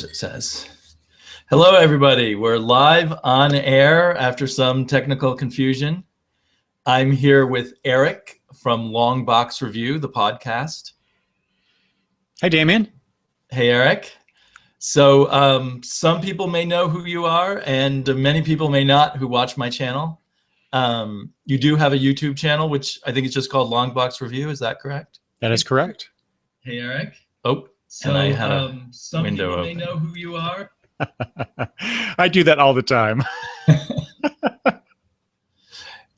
It says, hello, everybody. We're live on air after some technical confusion. I'm here with Eric from Longbox Review, the podcast. Hi, Damien. Hey, Eric. So some people may know who you are, and many people may not who watch my channel. You do have a YouTube channel, which I think is just called Longbox Review. Is that correct? That is correct. Hey, Eric. Oh, so, and I had a some window people may know who you are. I do that all the time.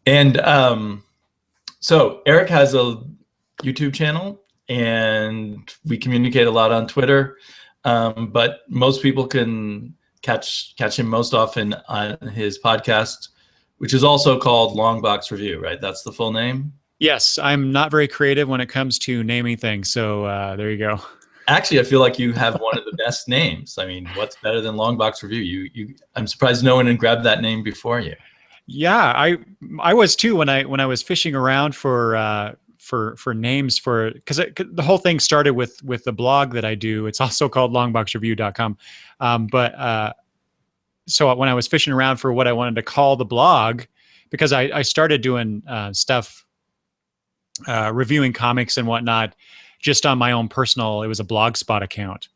And so Eric has a YouTube channel, and we communicate a lot on Twitter. But most people can catch him most often on his podcast, which is also called Longbox Review, right? That's the full name? Yes, I'm not very creative when it comes to naming things. So there you go. Actually, I feel like you have one of the best names. I mean, what's better than Longbox Review? I'm surprised no one had grabbed that name before you. Yeah, I was too when I was fishing around for names because the whole thing started with the blog that I do. It's also called longboxreview.com. So when I was fishing around for what I wanted to call the blog, because I started doing stuff, reviewing comics and whatnot, just on my own personal, it was a Blogspot account.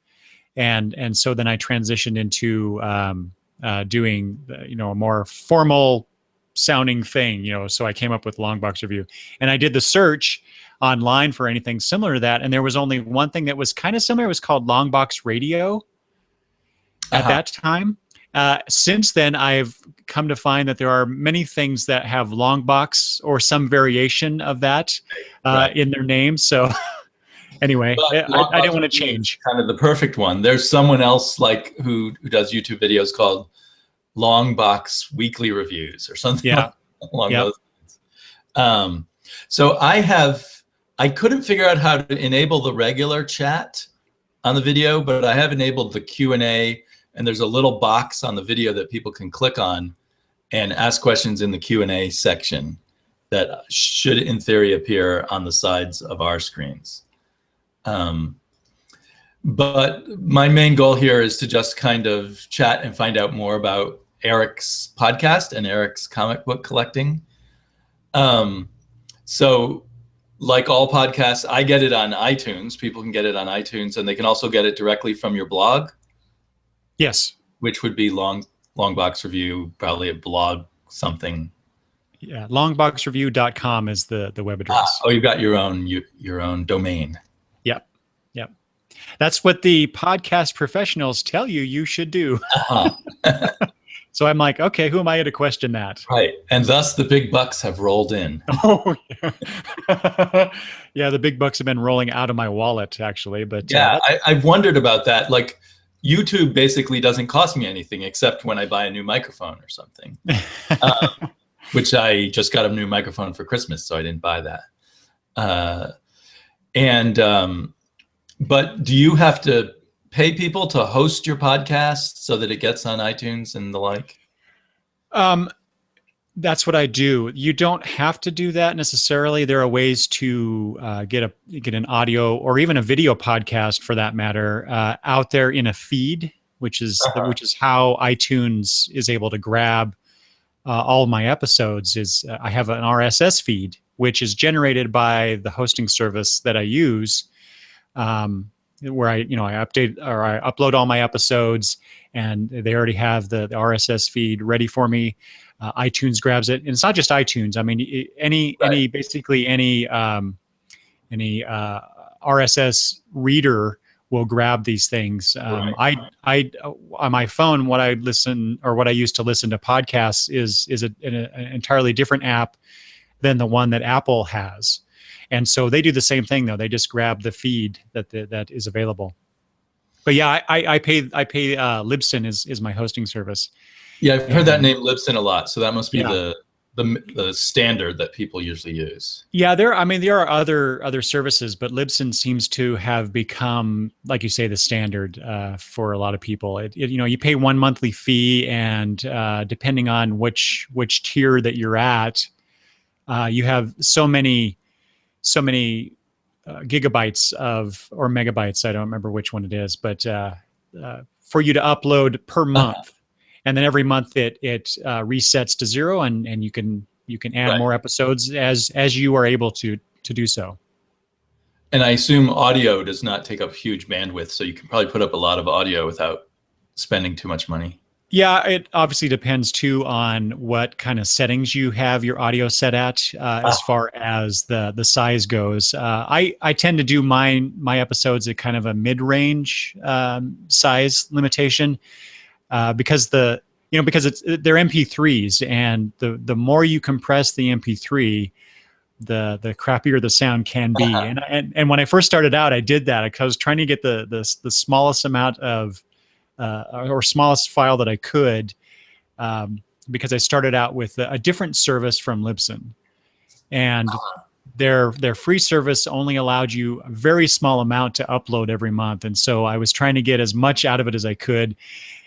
And so then I transitioned into doing, a more formal sounding thing, so I came up with Longbox Review. And I did the search online for anything similar to that. And there was only one thing that was kind of similar. It was called Longbox Radio at that time. Since then, I've come to find that there are many things that have Longbox or some variation of that in their name. So anyway, I didn't want to change. Kind of the perfect one. There's someone else who does YouTube videos called Longbox Weekly Reviews or something along those lines. So I couldn't figure out how to enable the regular chat on the video, but I have enabled the Q&A, and there's a little box on the video that people can click on and ask questions in the Q&A section that should, in theory, appear on the sides of our screens. But my main goal here is to just kind of chat and find out more about Eric's podcast and Eric's comic book collecting. So like all podcasts, I get it on iTunes. People can get it on iTunes, and they can also get it directly from your blog. Yes. Which would be Longbox Review, probably a blog something. Yeah, longboxreview.com is the web address. Oh, you've got your own domain. Yep. That's what the podcast professionals tell you should do. So I'm like, okay, who am I to question that? Right, and thus the big bucks have rolled in. Oh, yeah. Yeah, the big bucks have been rolling out of my wallet, actually. But yeah, I've wondered about that. Like, YouTube basically doesn't cost me anything except when I buy a new microphone or something, which I just got a new microphone for Christmas, so I didn't buy that. But do you have to pay people to host your podcast so that it gets on iTunes and the like? That's what I do. You don't have to do that necessarily. There are ways to get an audio or even a video podcast, for that matter, out there in a feed, which is how iTunes is able to grab all of my episodes. I have an RSS feed, which is generated by the hosting service that I use, where I update or I upload all my episodes, and they already have the RSS feed ready for me. iTunes grabs it, and it's not just iTunes. I mean, basically any RSS reader will grab these things. I on my phone, what I use to listen to podcasts is an entirely different app than the one that Apple has. And so they do the same thing, though. They just grab the feed that is available. But yeah, I pay Libsyn is my hosting service. Yeah, I've heard that name Libsyn a lot. So that must be the standard that people usually use. Yeah, there are other services, but Libsyn seems to have become, like you say, the standard for a lot of people. You pay one monthly fee, and depending on which tier that you're at, you have so many gigabytes or megabytes. I don't remember which one it is, but for you to upload per month, and then every month it resets to 0, and you can add more episodes as you are able to do so. And I assume audio does not take up huge bandwidth, so you can probably put up a lot of audio without spending too much money. Yeah, it obviously depends too on what kind of settings you have your audio set at, as far as the size goes. I tend to do my episodes at kind of a mid-range size limitation, because they're MP3s, and the more you compress the MP3, the crappier the sound can be. And when I first started out, I did that because I was trying to get the smallest amount of or smallest file that I could, because I started out with a different service from Libsyn, and their free service only allowed you a very small amount to upload every month, and so I was trying to get as much out of it as I could.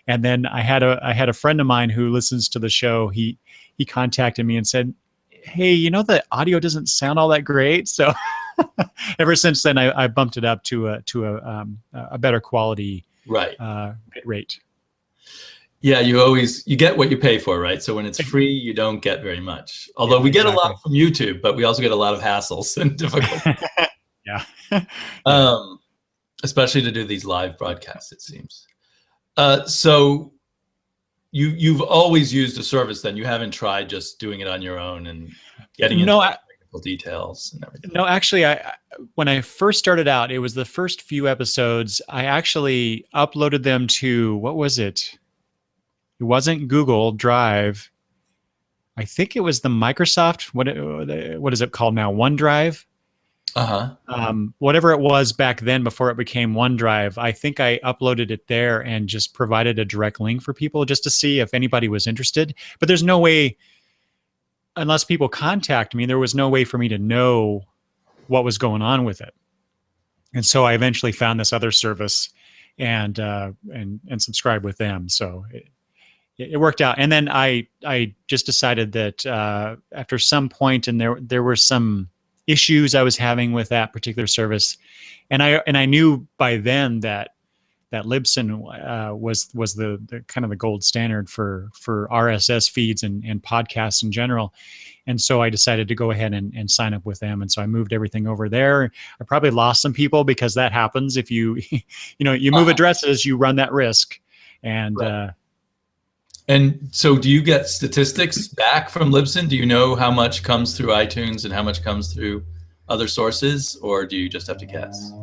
And then I had a friend of mine who listens to the show. He contacted me and said, "Hey, the audio doesn't sound all that great." So ever since then, I bumped it up to a better quality bit rate. Yeah, you get what you pay for, right? So when it's free, you don't get very much. Although we get a lot from YouTube, but we also get a lot of hassles and difficulties. Especially to do these live broadcasts, it seems. So you've always used a service, then? You haven't tried just doing it on your own and getting into technical details and everything? No, actually, when I first started out, it was the first few episodes. I actually uploaded them to, what was it? It wasn't Google Drive. I think it was the Microsoft, what is it called now? OneDrive? Whatever it was back then before it became OneDrive, I think I uploaded it there and just provided a direct link for people just to see if anybody was interested. But there's no way, unless people contact me, there was no way for me to know what was going on with it. And so I eventually found this other service and subscribed with them. So it worked out. And then I just decided that after some point, and there were some issues I was having with that particular service, and I knew by then that Libsyn was the kind of the gold standard for RSS feeds and podcasts in general. And so I decided to go ahead and sign up with them. And so I moved everything over there. I probably lost some people because that happens if you move addresses, you run that risk. And and so do you get statistics back from Libsyn? Do you know how much comes through iTunes and how much comes through other sources, or do you just have to guess?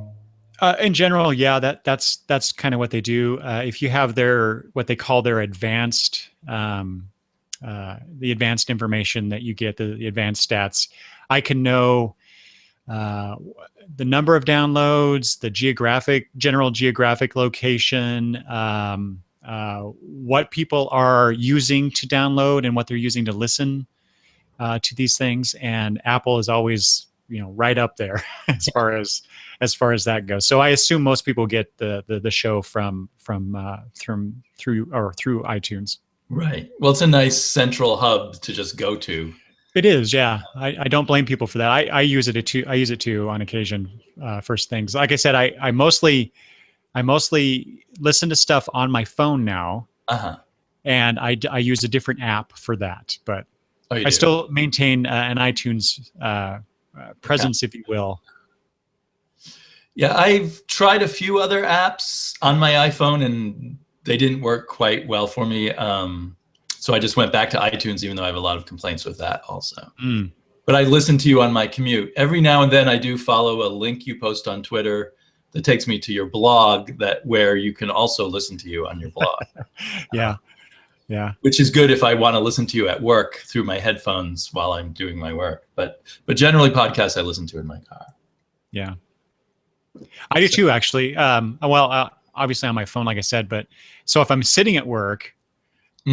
In general, yeah, that's kind of what they do. If you have what they call their advanced, the advanced information that you get, the advanced stats, I can know the number of downloads, the general geographic location, what people are using to download and what they're using to listen to these things. And Apple is always, right up there as far as that goes. So I assume most people get the show through iTunes. Right. Well, it's a nice central hub to just go to. It is, yeah. I don't blame people for that. I use it too on occasion. First things, like I said, I mostly listen to stuff on my phone now, and I use a different app for that. But I still maintain an iTunes presence, if you will. Yeah, I've tried a few other apps on my iPhone, and they didn't work quite well for me. So I just went back to iTunes, even though I have a lot of complaints with that also. But I listen to you on my commute. Every now and then I do follow a link you post on Twitter that takes me to your blog, where you can also listen to you on your blog. Yeah. Which is good if I want to listen to you at work through my headphones while I'm doing my work. But generally podcasts I listen to in my car. Yeah. I do too, actually. Obviously on my phone, like I said, but so if I'm sitting at work,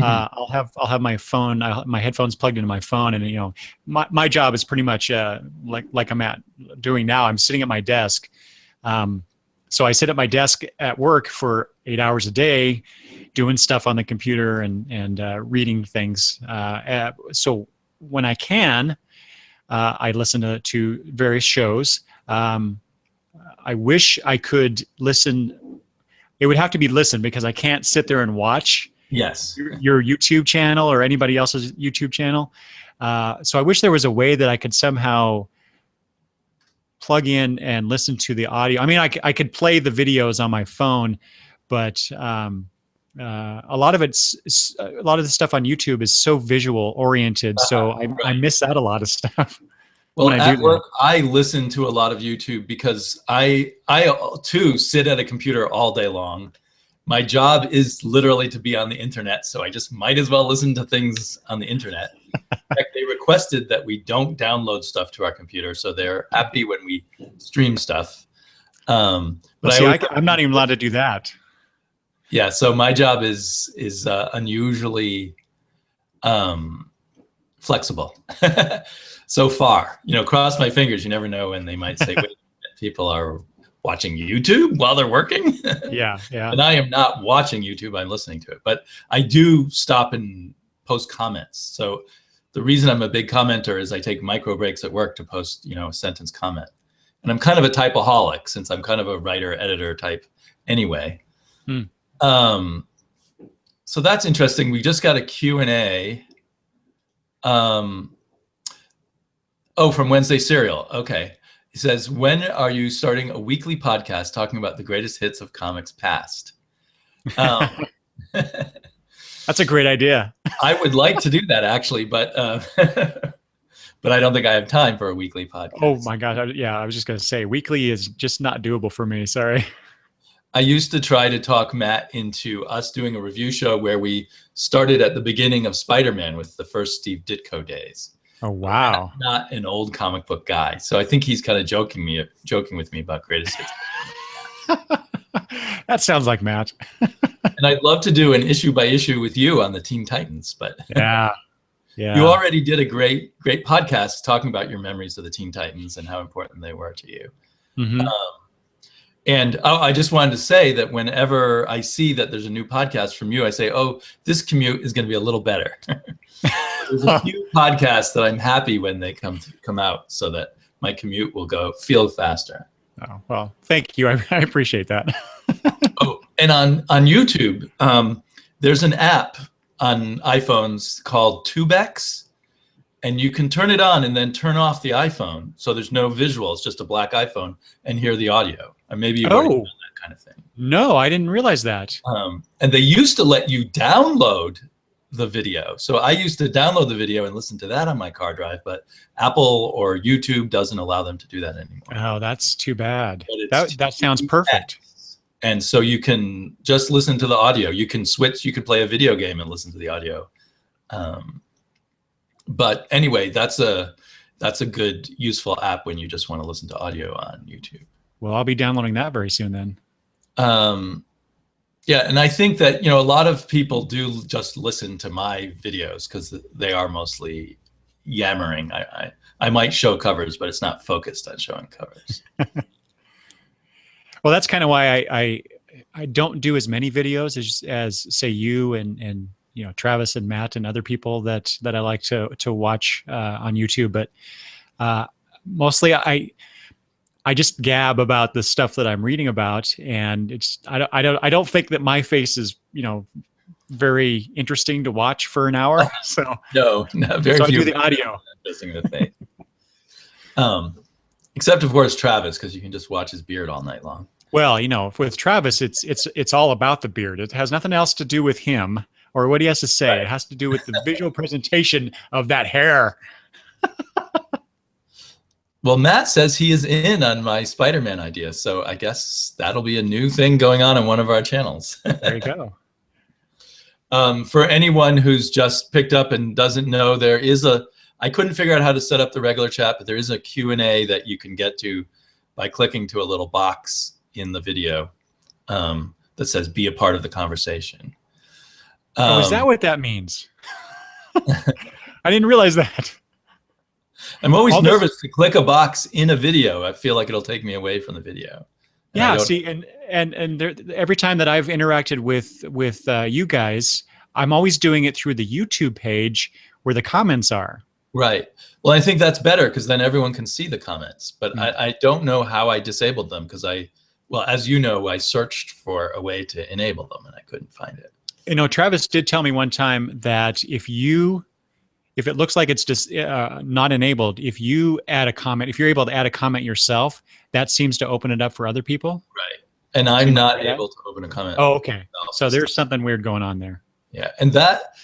I'll have my phone, my headphones plugged into my phone, and my job is pretty much like I'm doing now. I'm sitting at my desk, so I sit at my desk at work for 8 hours a day, doing stuff on the computer and reading things. So when I can, I listen to various shows. I wish I could listen. it would have to be listen, because I can't sit there and watch Yes. your YouTube channel or anybody else's YouTube channel. So I wish there was a way that I could somehow plug in and listen to the audio. I mean, I could play the videos on my phone, but a lot of the stuff on YouTube is so visual oriented. So I miss out a lot of stuff. Well, at work, I listen to a lot of YouTube because I too sit at a computer all day long. My job is literally to be on the internet, so I just might as well listen to things on the internet. In fact, they requested that we don't download stuff to our computer, so they're happy when we stream stuff. But see, I'm not even allowed to do that. Yeah, so my job is unusually flexible. So far, cross my fingers. You never know when they might say, wait, people are watching YouTube while they're working. Yeah. And I am not watching YouTube, I'm listening to it. But I do stop and post comments. So the reason I'm a big commenter is I take micro breaks at work to post, a sentence comment. And I'm kind of a typeholic since I'm kind of a writer, editor type anyway. So that's interesting. We just got a Q&A. From Wednesday Serial. Okay. He says, when are you starting a weekly podcast talking about the greatest hits of comics past? That's a great idea. I would like to do that actually, but but I don't think I have time for a weekly podcast. Oh my gosh. I was just going to say weekly is just not doable for me. Sorry. I used to try to talk Matt into us doing a review show where we started at the beginning of Spider-Man with the first Steve Ditko days. Oh, wow. I'm not an old comic book guy. So I think he's kind of joking with me about greatest hits. That sounds like Matt. And I'd love to do an issue by issue with you on the Teen Titans, but yeah. You already did a great podcast talking about your memories of the Teen Titans and how important they were to you. Mm-hmm. And I just wanted to say that whenever I see that there's a new podcast from you, I say, oh, this commute is going to be a little better. There's a few podcasts that I'm happy when they come out so that my commute will feel faster. Oh, well, thank you. I appreciate that. Oh, and on YouTube, there's an app on iPhones called Tubex, and you can turn it on and then turn off the iPhone. So there's no visual. It's just a black iPhone and hear the audio. Or maybe you've already done that kind of thing. No, I didn't realize that. And they used to let you download the video. So I used to download the video and listen to that on my car drive, but Apple or YouTube doesn't allow them to do that anymore. Oh, that's too bad. That sounds perfect. And so you can just listen to the audio. You can switch, you could play a video game and listen to the audio. But anyway, that's a good, useful app when you just want to listen to audio on YouTube. Well, I'll be downloading that very soon then. Yeah, and I think that, a lot of people do just listen to my videos because they are mostly yammering. I might show covers, but it's not focused on showing covers. Well, that's kind of why I don't do as many videos as say you and Travis and Matt and other people that I like to watch on YouTube. But mostly I just gab about the stuff that I'm reading about, and I don't think that my face is very interesting to watch for an hour. So no, very so few. I do the audio. Interesting the face. Except of course Travis, because you can just watch his beard all night long. Well, with Travis, it's all about the beard. It has nothing else to do with him or what he has to say. Right. It has to do with the visual presentation of that hair. Well, Matt says he is in on my Spider-Man idea, so I guess that'll be a new thing going on one of our channels. There you go. For anyone who's just picked up and doesn't know, I couldn't figure out how to set up the regular chat, but there is a Q&A that you can get to by clicking to a little box in the video that says be a part of the conversation. Is that what that means? I didn't realize that. I'm always nervous to click a box in a video. I feel like it'll take me away from the video. Yeah, see, and there, every time that I've interacted with you guys, I'm always doing it through the YouTube page where the comments are. Right. Well, I think that's better because then everyone can see the comments. But I don't know how I disabled them because I well, as you know, I searched for a way to enable them and I couldn't find it. You know, Travis did tell me one time that if it looks like it's just not enabled, if you add a comment, if you're able to add a comment yourself, that seems to open it up for other people. Right. And I'm not able to open a comment. Oh, okay. So there's something weird going on there. Yeah. And that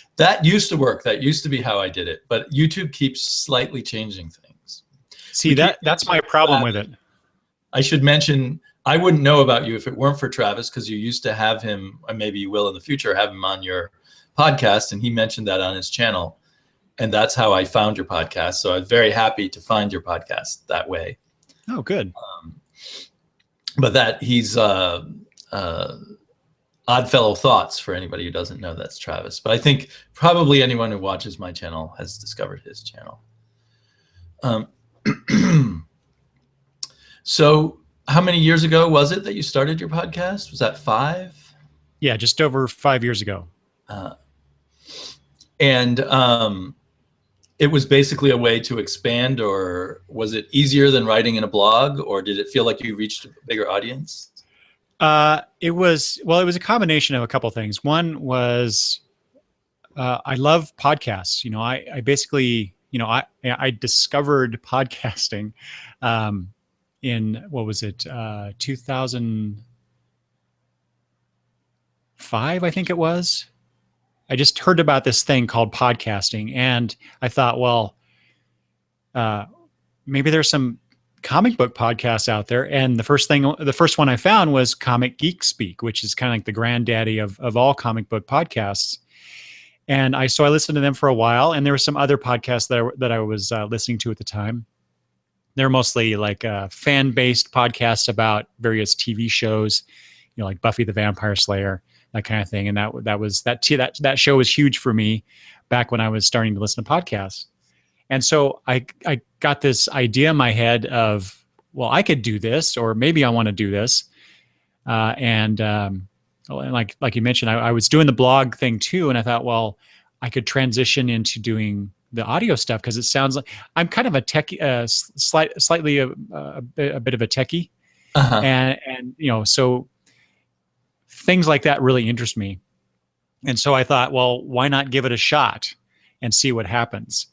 used to work. That used to be how I did it. But YouTube keeps slightly changing things. See, that's my problem with it. I should mention, I wouldn't know about you if it weren't for Travis, because you used to have him, or maybe you will in the future, have him on your podcast. And he mentioned that on his channel. And that's how I found your podcast. So I'm very happy to find your podcast that way. Oh, good. But that he's Oddfellow Thoughts, for anybody who doesn't know, that's Travis. But I think probably anyone who watches my channel has discovered his channel. So how many years ago was it that you started your podcast? Was that 5? Yeah, just over 5 years ago. And it was basically a way to expand, or was it easier than writing in a blog, or did it feel like you reached a bigger audience? It was a combination of a couple things. One was, I love podcasts. You know, I basically, you know, I discovered podcasting, in, what was it? 2005, I think it was. I just heard about this thing called podcasting, and I thought, well, maybe there's some comic book podcasts out there. And the first one I found was Comic Geek Speak, which is kind of like the granddaddy of all comic book podcasts. And so I listened to them for a while, and there were some other podcasts that I was listening to at the time. They're mostly like fan-based podcasts about various TV shows, you know, like Buffy the Vampire Slayer, that kind of thing. And that show was huge for me back when I was starting to listen to podcasts. And so I got this idea in my head of, well, I could do this, or maybe I want to do this. And like you mentioned, I was doing the blog thing too. And I thought, well, I could transition into doing the audio stuff, because it sounds like I'm kind of a techie, slightly a bit of a techie. Uh-huh. And, you know, so things like that really interest me. And so I thought, well, why not give it a shot and see what happens?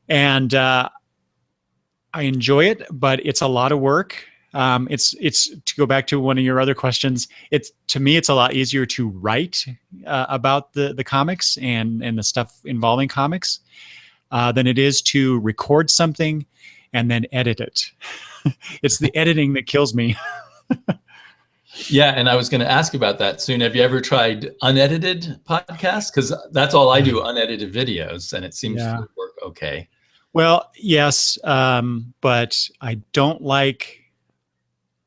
And I enjoy it, but it's a lot of work. It's to go back to one of your other questions. To me, it's a lot easier to write about the comics and the stuff involving comics than it is to record something and then edit it. It's the editing that kills me. Yeah, and I was going to ask about that soon. Have you ever tried unedited podcasts? Because that's all I do, unedited videos, and it seems to work okay. Well, yes, but I don't like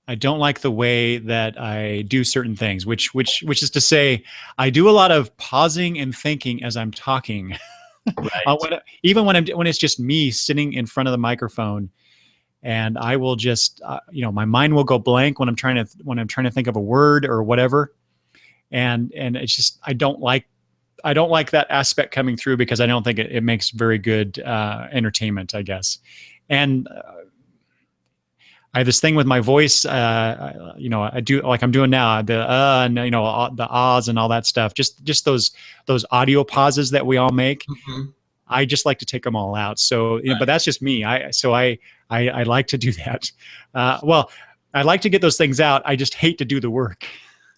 the way that I do certain things, which is to say, I do a lot of pausing and thinking as I'm talking. Right. Even when it's just me sitting in front of the microphone. And I will just, you know, my mind will go blank when I'm trying to think of a word or whatever, and it's just I don't like that aspect coming through, because I don't think it makes very good entertainment, I guess. And I have this thing with my voice, you know, I do like I'm doing now, and you know, the ahs and all that stuff. Just those audio pauses that we all make. Mm-hmm. I just like to take them all out. So, you know, but that's just me. I like to do that. Well, I like to get those things out. I just hate to do the work.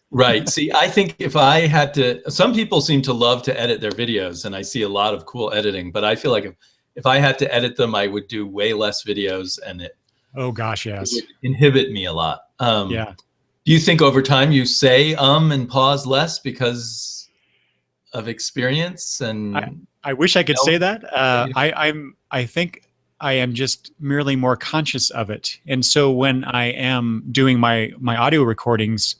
Right. See, I think if I had to, some people seem to love to edit their videos, and I see a lot of cool editing, but I feel like if I had to edit them, I would do way less videos, and oh gosh, yes, it would inhibit me a lot. Yeah. Do you think over time you say and pause less because of experience? And I wish I could say that. I think I am just merely more conscious of it. And so when I am doing my audio recordings,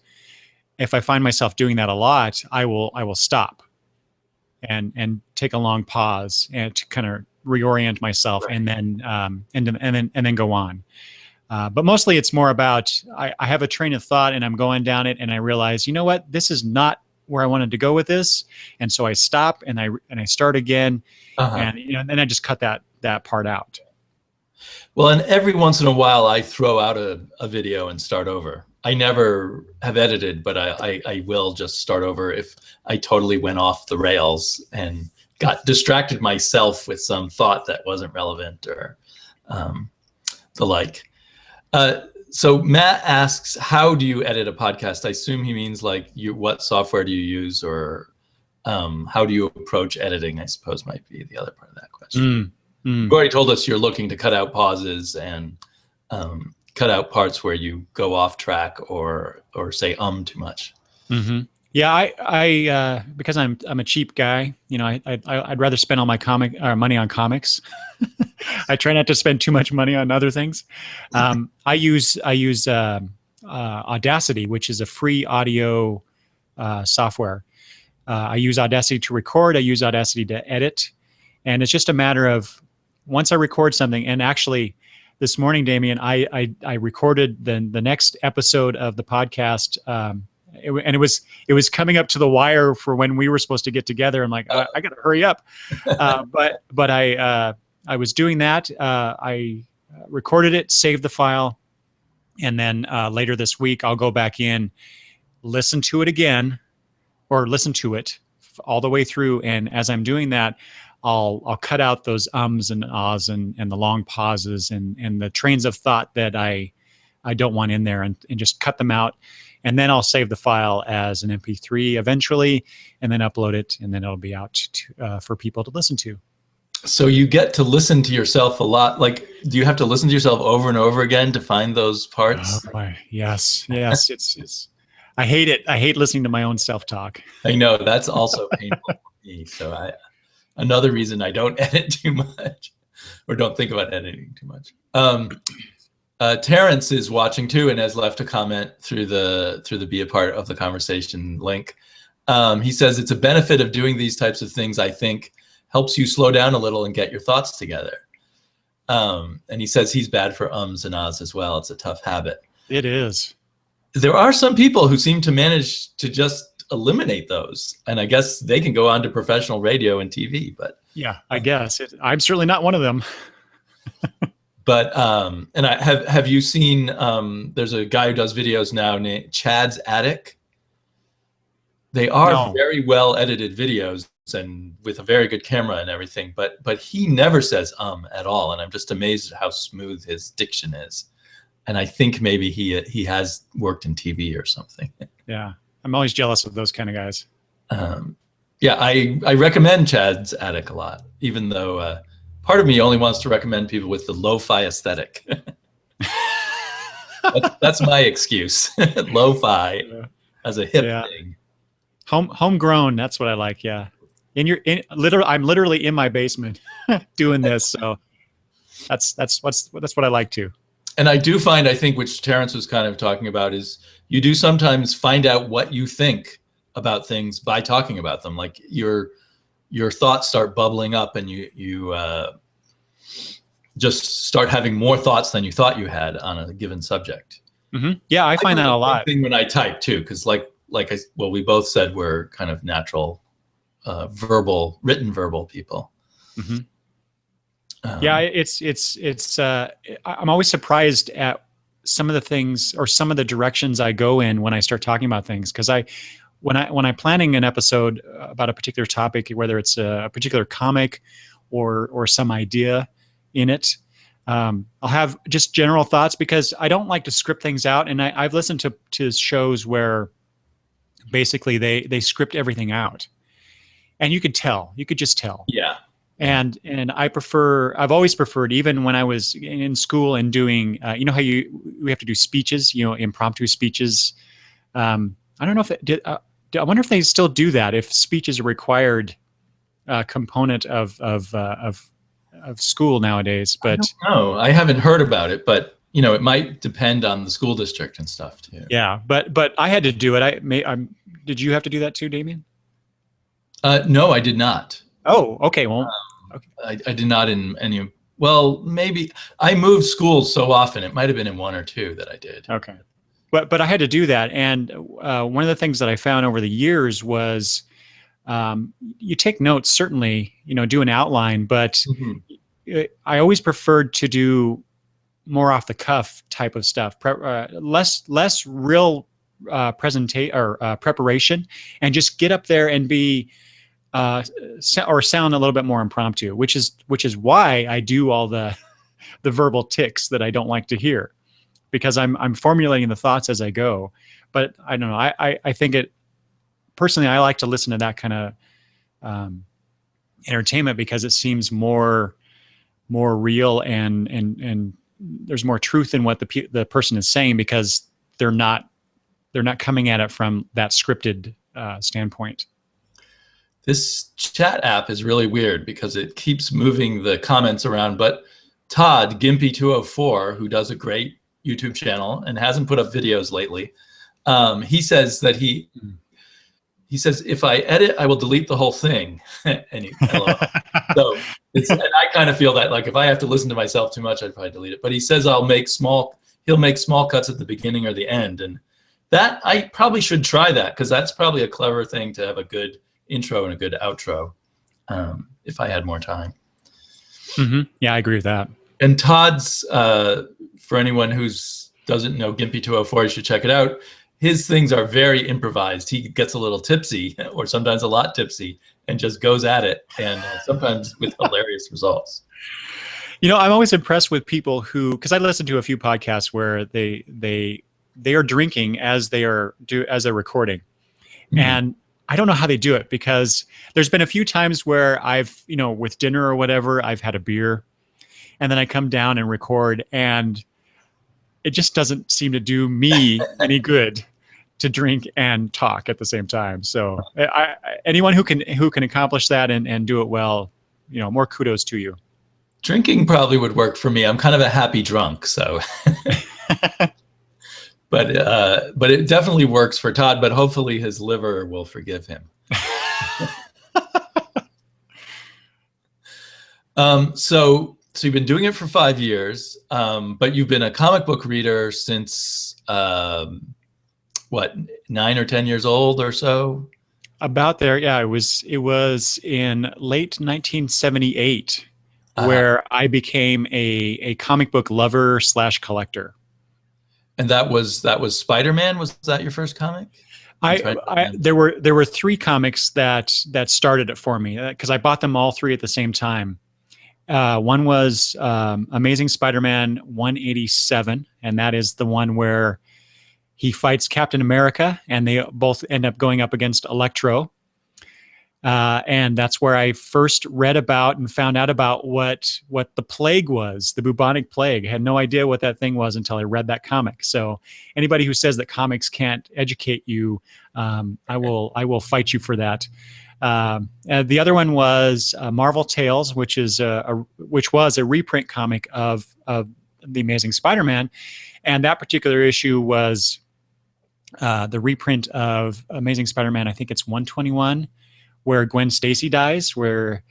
if I find myself doing that a lot, I will stop and take a long pause and to kind of reorient myself, right. and then go on. But mostly it's more about I have a train of thought and I'm going down it, and I realize, you know what, this is not where I wanted to go with this, and so I stop and I start again, and you know, and then I just cut that part out. Well, and every once in a while I throw out a video and start over. I never have edited, but I will just start over if I totally went off the rails and got distracted myself with some thought that wasn't relevant or the like. So Matt asks, how do you edit a podcast? I assume he means like what software do you use, or how do you approach editing, I suppose might be the other part of that question. You've already told us you're looking to cut out pauses and cut out parts where you go off track or say too much. Mm-hmm. Yeah, I because I'm a cheap guy. You know, I'd rather spend all my money on comics. I try not to spend too much money on other things. I use Audacity, which is a free audio software. I use Audacity to record. I use Audacity to edit, and it's just a matter of once I record something. And actually, this morning, Damien, I recorded the next episode of the podcast. And it was coming up to the wire for when we were supposed to get together. I'm like, I got to hurry up. But I was doing that. I recorded it, saved the file, and then later this week I'll go back in, listen to it again, or listen to it all the way through. And as I'm doing that, I'll cut out those ums and ahs and the long pauses and the trains of thought that I don't want in there, and just cut them out. And then I'll save the file as an MP3 eventually, and then upload it, and then it'll be out for people to listen to. So you get to listen to yourself a lot. Like, do you have to listen to yourself over and over again to find those parts? Oh, boy. Yes. It's. I hate it. I hate listening to my own self-talk. I know, that's also painful for me. So another reason I don't edit too much, or don't think about editing too much. Terrence is watching too and has left a comment through the be a part of the conversation link. He says it's a benefit of doing these types of things, I think, helps you slow down a little and get your thoughts together. And he says he's bad for ums and ahs as well. It's a tough habit. It is. There are some people who seem to manage to just eliminate those, and I guess they can go on to professional radio and TV. But yeah, I guess I'm certainly not one of them. But and have you seen? There's a guy who does videos now named Chad's Attic. They are very well edited videos and with a very good camera and everything. But he never says at all, and I'm just amazed at how smooth his diction is. And I think maybe he has worked in TV or something. Yeah, I'm always jealous of those kind of guys. Yeah, I recommend Chad's Attic a lot, even though part of me only wants to recommend people with the lo-fi aesthetic. That's my excuse. Lo-fi as a hip thing. Homegrown. That's what I like. Yeah. I'm literally in my basement doing this. So that's what I like too. And I do find, I think, which Terrence was kind of talking about, is you do sometimes find out what you think about things by talking about them. Like your thoughts start bubbling up, and you just start having more thoughts than you thought you had on a given subject. Mm-hmm. Yeah, I find that a lot. Thing when I type too, because we both said we're kind of natural, written verbal people. Mm-hmm. Yeah, it's. I'm always surprised at some of the things or some of the directions I go in when I start talking about things, because when I'm planning an episode about a particular topic, whether it's a particular comic or some idea in it, I'll have just general thoughts, because I don't like to script things out. And I've listened to shows where basically they script everything out, and you could just tell. Yeah. And I've always preferred, even when I was in school and doing, you know how we have to do speeches, impromptu speeches. I don't know if it did. I wonder if they still do that, if speech is a required component of school nowadays. But no, I haven't heard about it, but it might depend on the school district and stuff too. Yeah, but I had to do it. Did you have to do that too, Damien? No, I did not. Oh, okay. Well, I did not in any. Well, maybe I moved schools so often. It might have been in one or two that I did. Okay. But I had to do that. And one of the things that I found over the years was you take notes, certainly, do an outline, but I always preferred to do more off the cuff type of stuff, less real preparation, and just get up there and be or sound a little bit more impromptu, which is why I do all the verbal tics that I don't like to hear, because I'm formulating the thoughts as I go. But I don't know. I think it personally, I like to listen to that kind of entertainment because it seems more real and there's more truth in what the person is saying, because they're not coming at it from that scripted standpoint. This chat app is really weird because it keeps moving the comments around. But Todd Gimpy204, who does a great YouTube channel and hasn't put up videos lately, he says that he says, if I edit, I will delete the whole thing. And so and I kind of feel that, like, if I have to listen to myself too much, I'd probably delete it. But he says he'll make small cuts at the beginning or the end. And that, I probably should try that, because that's probably a clever thing to have a good intro and a good outro, if I had more time. Mm-hmm. Yeah, I agree with that. And Todd's, for anyone who doesn't know Gimpy204, you should check it out. His things are very improvised. He gets a little tipsy, or sometimes a lot tipsy, and just goes at it, and sometimes with hilarious results. You know, I'm always impressed with people who, because I listen to a few podcasts where they are drinking as they're recording, mm-hmm. and I don't know how they do it, because there's been a few times where I've, with dinner or whatever, I've had a beer, and then I come down and record, and it just doesn't seem to do me any good to drink and talk at the same time. So anyone who can accomplish that and do it well, more kudos to you. Drinking probably would work for me. I'm kind of a happy drunk, so. But it definitely works for Todd, but hopefully his liver will forgive him. So you've been doing it for 5 years, but you've been a comic book reader since, 9 or 10 years old or so? About there, yeah. It was in late 1978 where I became a comic book lover / collector. And that was Spider-Man? Was that your first comic? There were 3 comics that started it for me, because I bought them all 3 at the same time. One was Amazing Spider-Man 187, and that is the one where he fights Captain America, and they both end up going up against Electro. And that's where I first read about and found out about what the plague was, the bubonic plague. I had no idea what that thing was until I read that comic. So anybody who says that comics can't educate you, I will fight you for that. The other one was Marvel Tales, which was a reprint comic of the Amazing Spider-Man, and that particular issue was the reprint of Amazing Spider-Man. I think it's 121, where Gwen Stacy dies, where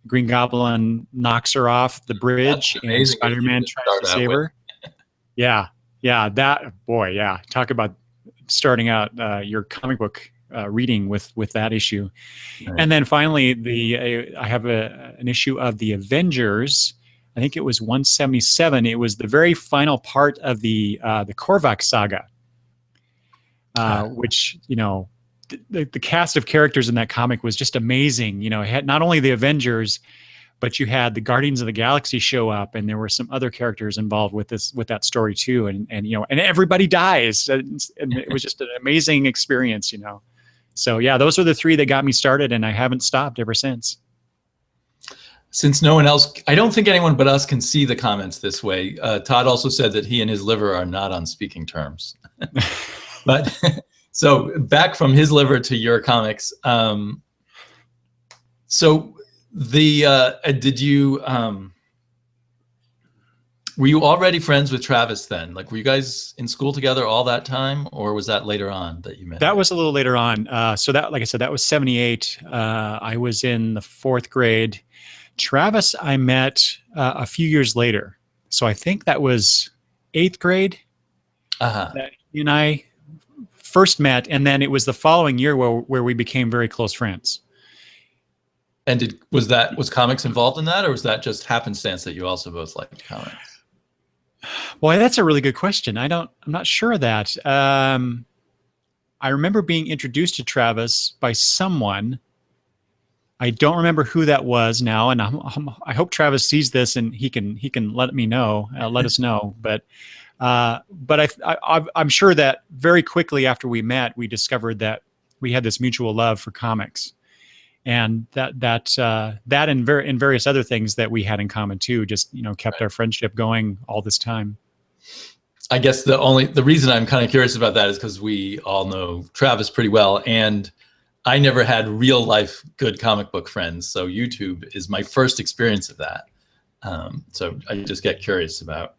Green Goblin knocks her off the bridge and Spider-Man tries to save her. Yeah, talk about starting out your comic book reading with that issue. Right. And then finally, I have an issue of the Avengers. I think it was 177. It was the very final part of the Korvac saga, which, the cast of characters in that comic was just amazing. It had not only the Avengers, but you had the Guardians of the Galaxy show up, and there were some other characters involved with that story too. And everybody dies, and it was just an amazing experience. So yeah, those are the 3 that got me started, and I haven't stopped ever since. Since no one else, I don't think anyone but us can see the comments this way. Todd also said that he and his liver are not on speaking terms. But so back from his liver to your comics. So did you, were you already friends with Travis then? Like, were you guys in school together all that time, or was that later on that you met? That was a little later on. So that, like I said, that was 78. I was in the 4th grade. Travis, I met a few years later. So I think that was 8th grade that he and I first met, and then it was the following year where we became very close friends. And was comics involved in that, or was that just happenstance that you also both liked comics? Well, that's a really good question. I'm not sure of that. I remember being introduced to Travis by someone. I don't remember who that was now, and I hope Travis sees this and he can let me know, let us know. But I'm sure that very quickly after we met, we discovered that we had this mutual love for comics, and that and various other things that we had in common too. Just kept our friendship going all this time. I guess the reason I'm kind of curious about that is because we all know Travis pretty well, and I never had real life good comic book friends. So YouTube is my first experience of that. So I just get curious about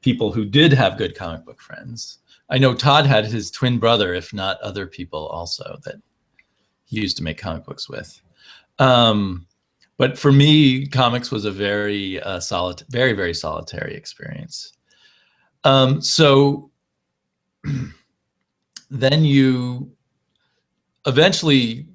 people who did have good comic book friends. I know Todd had his twin brother, if not other people also, that he used to make comic books with. But for me, comics was a very very, very solitary experience. So then you eventually,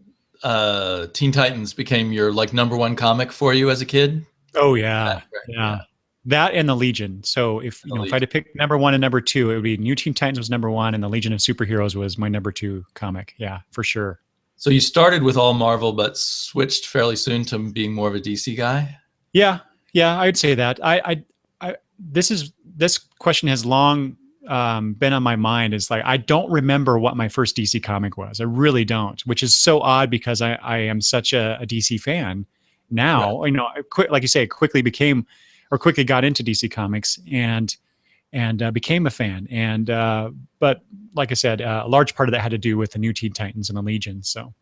Teen Titans became your #1 comic for you as a kid. Oh yeah, yeah. That and the Legion. So if if I had to pick #1 and #2, it would be New Teen Titans was #1, and the Legion of Superheroes was my #2 comic. Yeah, for sure. So you started with all Marvel, but switched fairly soon to being more of a DC guy. Yeah, I'd say that. This question has long been on my mind. Is like I don't remember what my first DC comic was. I really don't, which is so odd because I am such a DC fan now. Right. Like you say, quickly got into DC Comics and became a fan. And but like I said, a large part of that had to do with the New Teen Titans and the Legion. So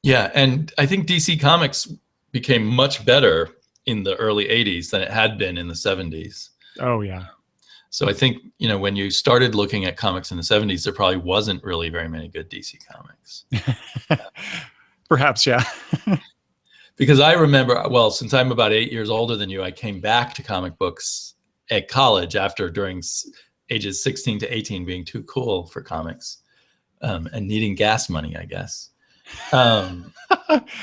yeah, and I think DC Comics became much better in the early '80s than it had been in the '70s. Oh yeah. So I think when you started looking at comics in the '70s, there probably wasn't really very many good DC comics. Perhaps, yeah. Because I remember, well, since I'm about 8 years older than you, I came back to comic books at college during ages 16 to 18 being too cool for comics and needing gas money, I guess.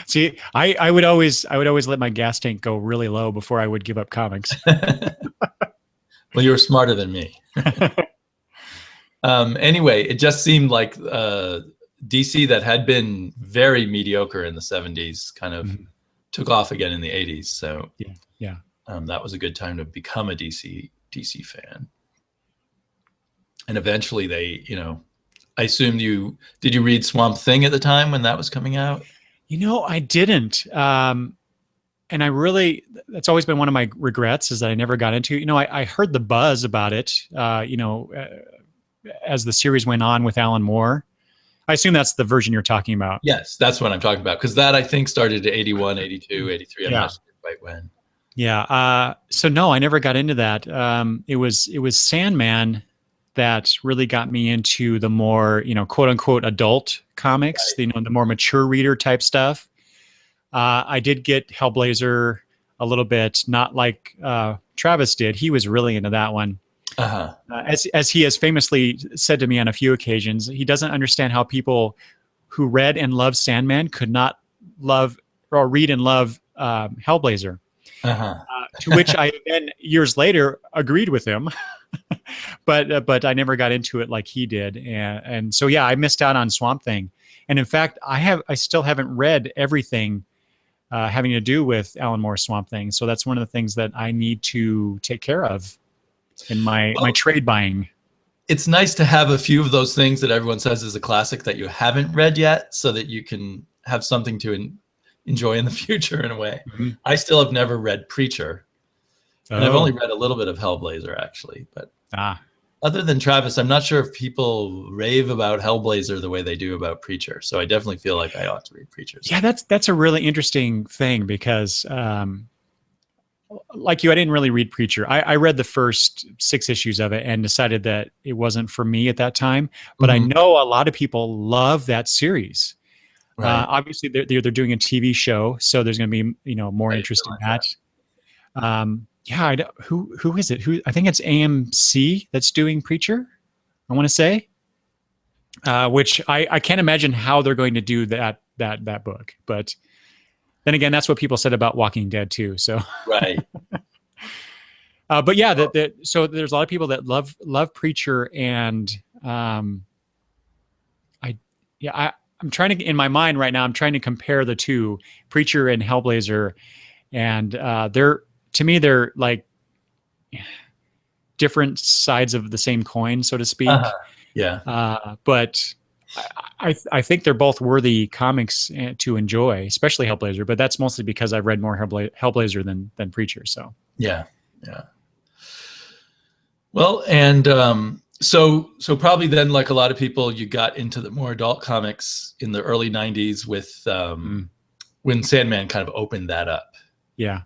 See, I would always let my gas tank go really low before I would give up comics. Well, you were smarter than me. Anyway, it just seemed like DC that had been very mediocre in the '70s kind of took off again in the '80s. So yeah. That was a good time to become a DC fan. And eventually they, I assumed did you read Swamp Thing at the time when that was coming out? I didn't. And that's always been one of my regrets is that I never got into, I heard the buzz about it, as the series went on with Alan Moore. I assume that's the version you're talking about. Yes, that's what I'm talking about. Because that I think started at 81, 82, 83. I'm not sure quite when. Yeah. So no, I never got into that. It was Sandman that really got me into the more, quote unquote adult comics, right. The more mature reader type stuff. I did get Hellblazer a little bit, not like Travis did. He was really into that one. As he has famously said to me on a few occasions, he doesn't understand how people who read and loved Sandman could not love or read and love Hellblazer. To which I then years later agreed with him, but I never got into it like he did, and so yeah, I missed out on Swamp Thing, and in fact, I still haven't read everything having to do with Alan Moore's Swamp Thing. So that's one of the things that I need to take care of in my trade buying. It's nice to have a few of those things that everyone says is a classic that you haven't read yet, so that you can have something to enjoy in the future in a way. I still have never read Preacher. And I've only read a little bit of Hellblazer actually, but other than Travis, I'm not sure if people rave about Hellblazer the way they do about Preacher. So I definitely feel like I ought to read Preacher. Yeah, that's a really interesting thing because, like you, I didn't really read Preacher. I read the first 6 issues of it and decided that it wasn't for me at that time. But I know a lot of people love that series. Right. Obviously, they're doing a TV show, so there's going to be more interest in that. Yeah, who is it? I think it's AMC that's doing Preacher, I want to say. Which I can't imagine how they're going to do that book, but Then again, that's what people said about Walking Dead too. So Right. but yeah, so there's a lot of people that love Preacher, and I'm trying to, in my mind right now, I'm trying to compare the two, Preacher and Hellblazer, and to me they're like different sides of the same coin, so to speak. Yeah. But I think they're both worthy comics to enjoy, especially Hellblazer. But that's mostly because I've read more Hellblazer than Preacher. So yeah. Well, and so probably then, like a lot of people, you got into the more adult comics in the early '90s with when Sandman kind of opened that up. Yeah.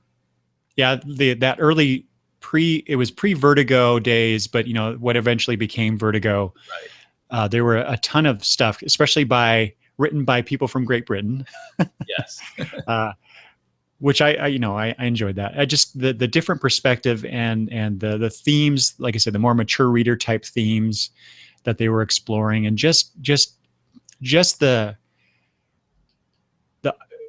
That early it was pre-Vertigo days, but what eventually became Vertigo. Right. There were a ton of stuff, especially written by people from Great Britain. Yes. Which I enjoyed that. I just the different perspective and the themes, like I said, the more mature reader type themes that they were exploring, and just the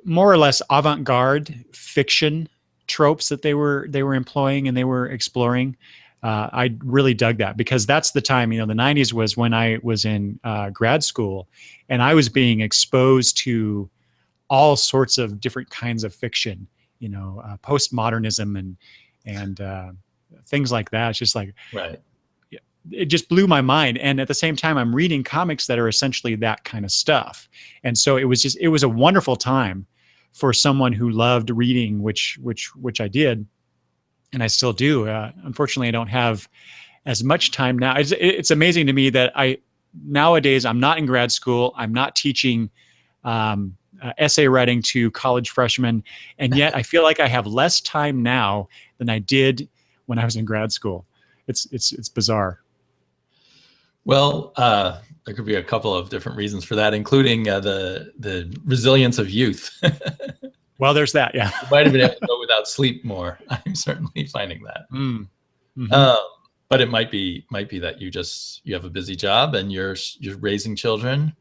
more or less avant-garde fiction tropes that they were employing and they were exploring. I really dug that, because that's the time, the 90s was when I was in grad school, and I was being exposed to all sorts of different kinds of fiction, postmodernism and things like that. It's just like, right. It just blew my mind. And at the same time, I'm reading comics that are essentially that kind of stuff. And so it was a wonderful time for someone who loved reading, which I did, and I still do. Unfortunately, I don't have as much time now. It's amazing to me that nowadays I'm not in grad school. I'm not teaching essay writing to college freshmen, and yet I feel like I have less time now than I did when I was in grad school. It's bizarre. Well, there could be a couple of different reasons for that, including the resilience of youth. Well, there's that. Yeah, you might have been able to go without sleep more. I'm certainly finding that. Mm-hmm. But it might be that you have a busy job and you're raising children.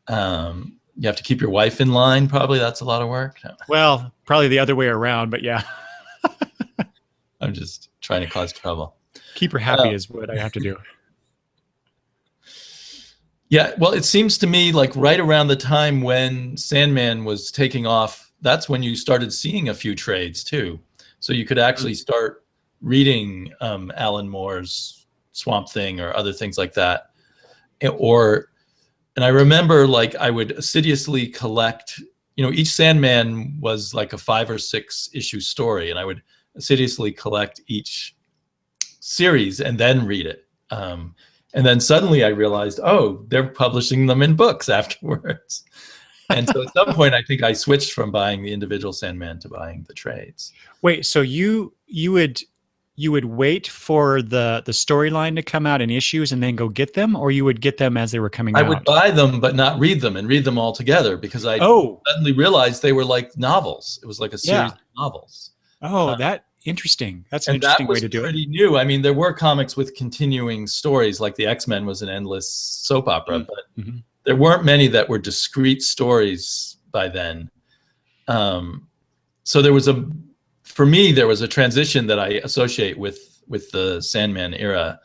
You have to keep your wife in line. Probably that's a lot of work. No. Well, probably the other way around, but yeah. I'm just trying to cause trouble. Keep her happy is what I have to do. Yeah, well, it seems to me like right around the time when Sandman was taking off, that's when you started seeing a few trades too. So you could actually start reading Alan Moore's Swamp Thing or other things like that. And I remember like I would assiduously collect, each Sandman was like a 5 or 6 issue story, and I would assiduously collect each series and then read it. And then suddenly I realized, oh, they're publishing them in books afterwards. And so at some point, I think I switched from buying the individual Sandman to buying the trades. Wait, so you would wait for the storyline to come out in issues and then go get them, or you would get them as they were coming out? I would buy them, but not read them, and read them all together, because I suddenly realized they were like novels. It was like a series of novels. Oh, interesting. That's an interesting way to do it. Pretty new. I mean, there were comics with continuing stories, like the X-Men was an endless soap opera, but there weren't many that were discrete stories by then. So for me, there was a transition that I associate with the Sandman era,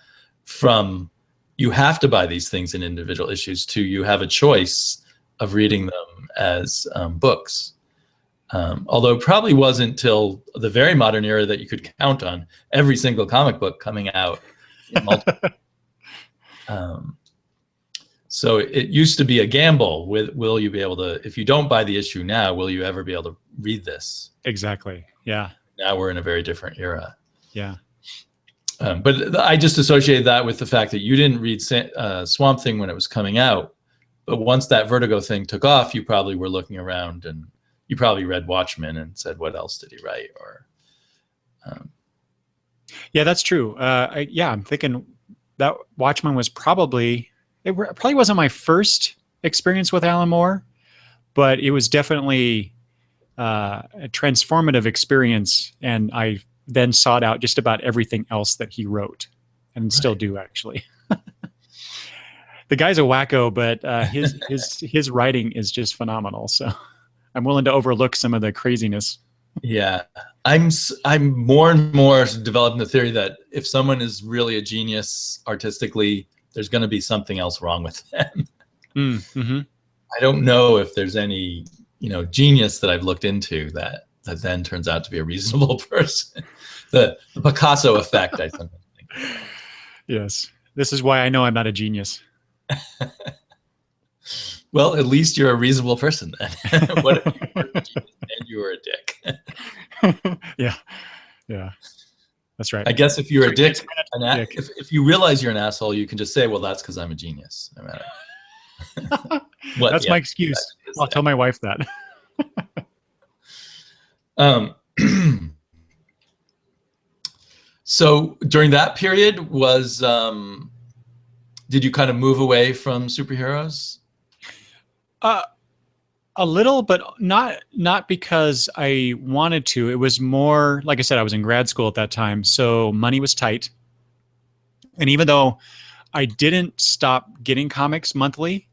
from you have to buy these things in individual issues to you have a choice of reading them as books. Although it probably wasn't till the very modern era that you could count on every single comic book coming out in multiple. So it used to be a gamble with, will you be able to, if you don't buy the issue now, will you ever be able to read this? Exactly. Yeah. Now we're in a very different era. Yeah. But I just associated that with the fact that you didn't read Swamp Thing when it was coming out. But once that Vertigo thing took off, you probably were looking around and you probably read Watchmen and said, what else did he write? Or yeah, that's true. I'm thinking that Watchmen was probably wasn't my first experience with Alan Moore, but it was definitely a transformative experience. And I then sought out just about everything else that he wrote, and still do, actually. The guy's a wacko, but his writing is just phenomenal. So I'm willing to overlook some of the craziness. Yeah. I'm more and more developing the theory that if someone is really a genius artistically, there's going to be something else wrong with them. Mm-hmm. I don't know if there's any, genius that I've looked into that then turns out to be a reasonable person. The Picasso effect, I sometimes think. Yes. This is why I know I'm not a genius. Well, at least you're a reasonable person then. What if you were a genius and you were a dick? Yeah. That's right. I guess if you're a dick, if you realize you're an asshole, you can just say, well, that's because I'm a genius. No matter. That's my excuse. I'll tell my wife that. So during that period did you kind of move away from superheroes? A little, but not because I wanted to. It was more, like I said, I was in grad school at that time, so money was tight. And even though I didn't stop getting comics monthly,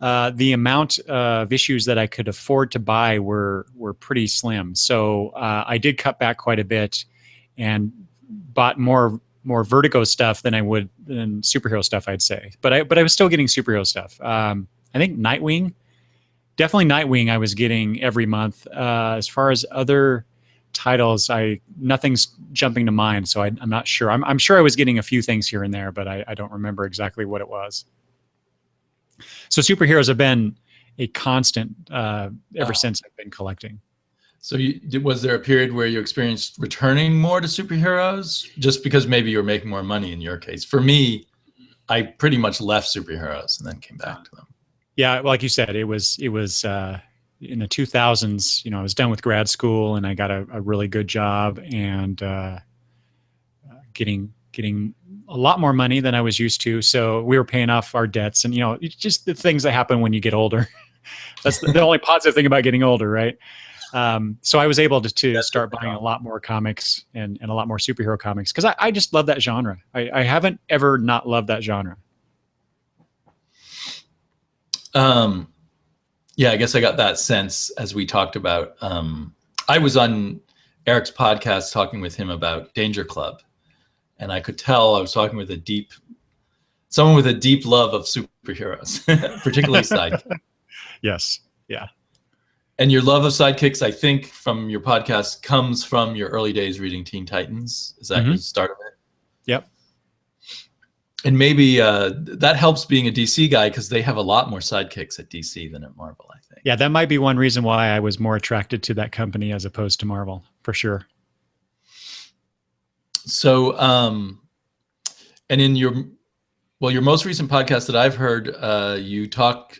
the amount of issues that I could afford to buy were pretty slim. So I did cut back quite a bit and bought more Vertigo stuff than I would than superhero stuff, I'd say. But I was still getting superhero stuff. I think Definitely Nightwing I was getting every month. As far as other titles, nothing's jumping to mind, so I'm not sure. I'm sure I was getting a few things here and there, but I don't remember exactly what it was. So superheroes have been a constant ever since I've been collecting. So was there a period where you experienced returning more to superheroes just because maybe you were making more money in your case? For me, I pretty much left superheroes and then came back to them. Yeah, like you said, it was in the 2000s. I was done with grad school and I got a really good job and getting a lot more money than I was used to. So we were paying off our debts, and it's just the things that happen when you get older. That's the only positive thing about getting older, right? So I was able to start buying a lot more comics and a lot more superhero comics because I just love that genre. I haven't ever not loved that genre. Yeah, I guess I got that sense as we talked about. I was on Eric's podcast talking with him about Danger Club, and I could tell I was talking with someone with a deep love of superheroes, particularly sidekicks. Yes. Yeah. And your love of sidekicks, I think, from your podcast comes from your early days reading Teen Titans. Is that the start of it? Yep. And maybe that helps being a DC guy because they have a lot more sidekicks at DC than at Marvel, I think. Yeah, that might be one reason why I was more attracted to that company as opposed to Marvel, for sure. So, and in your most recent podcast that I've heard, you talk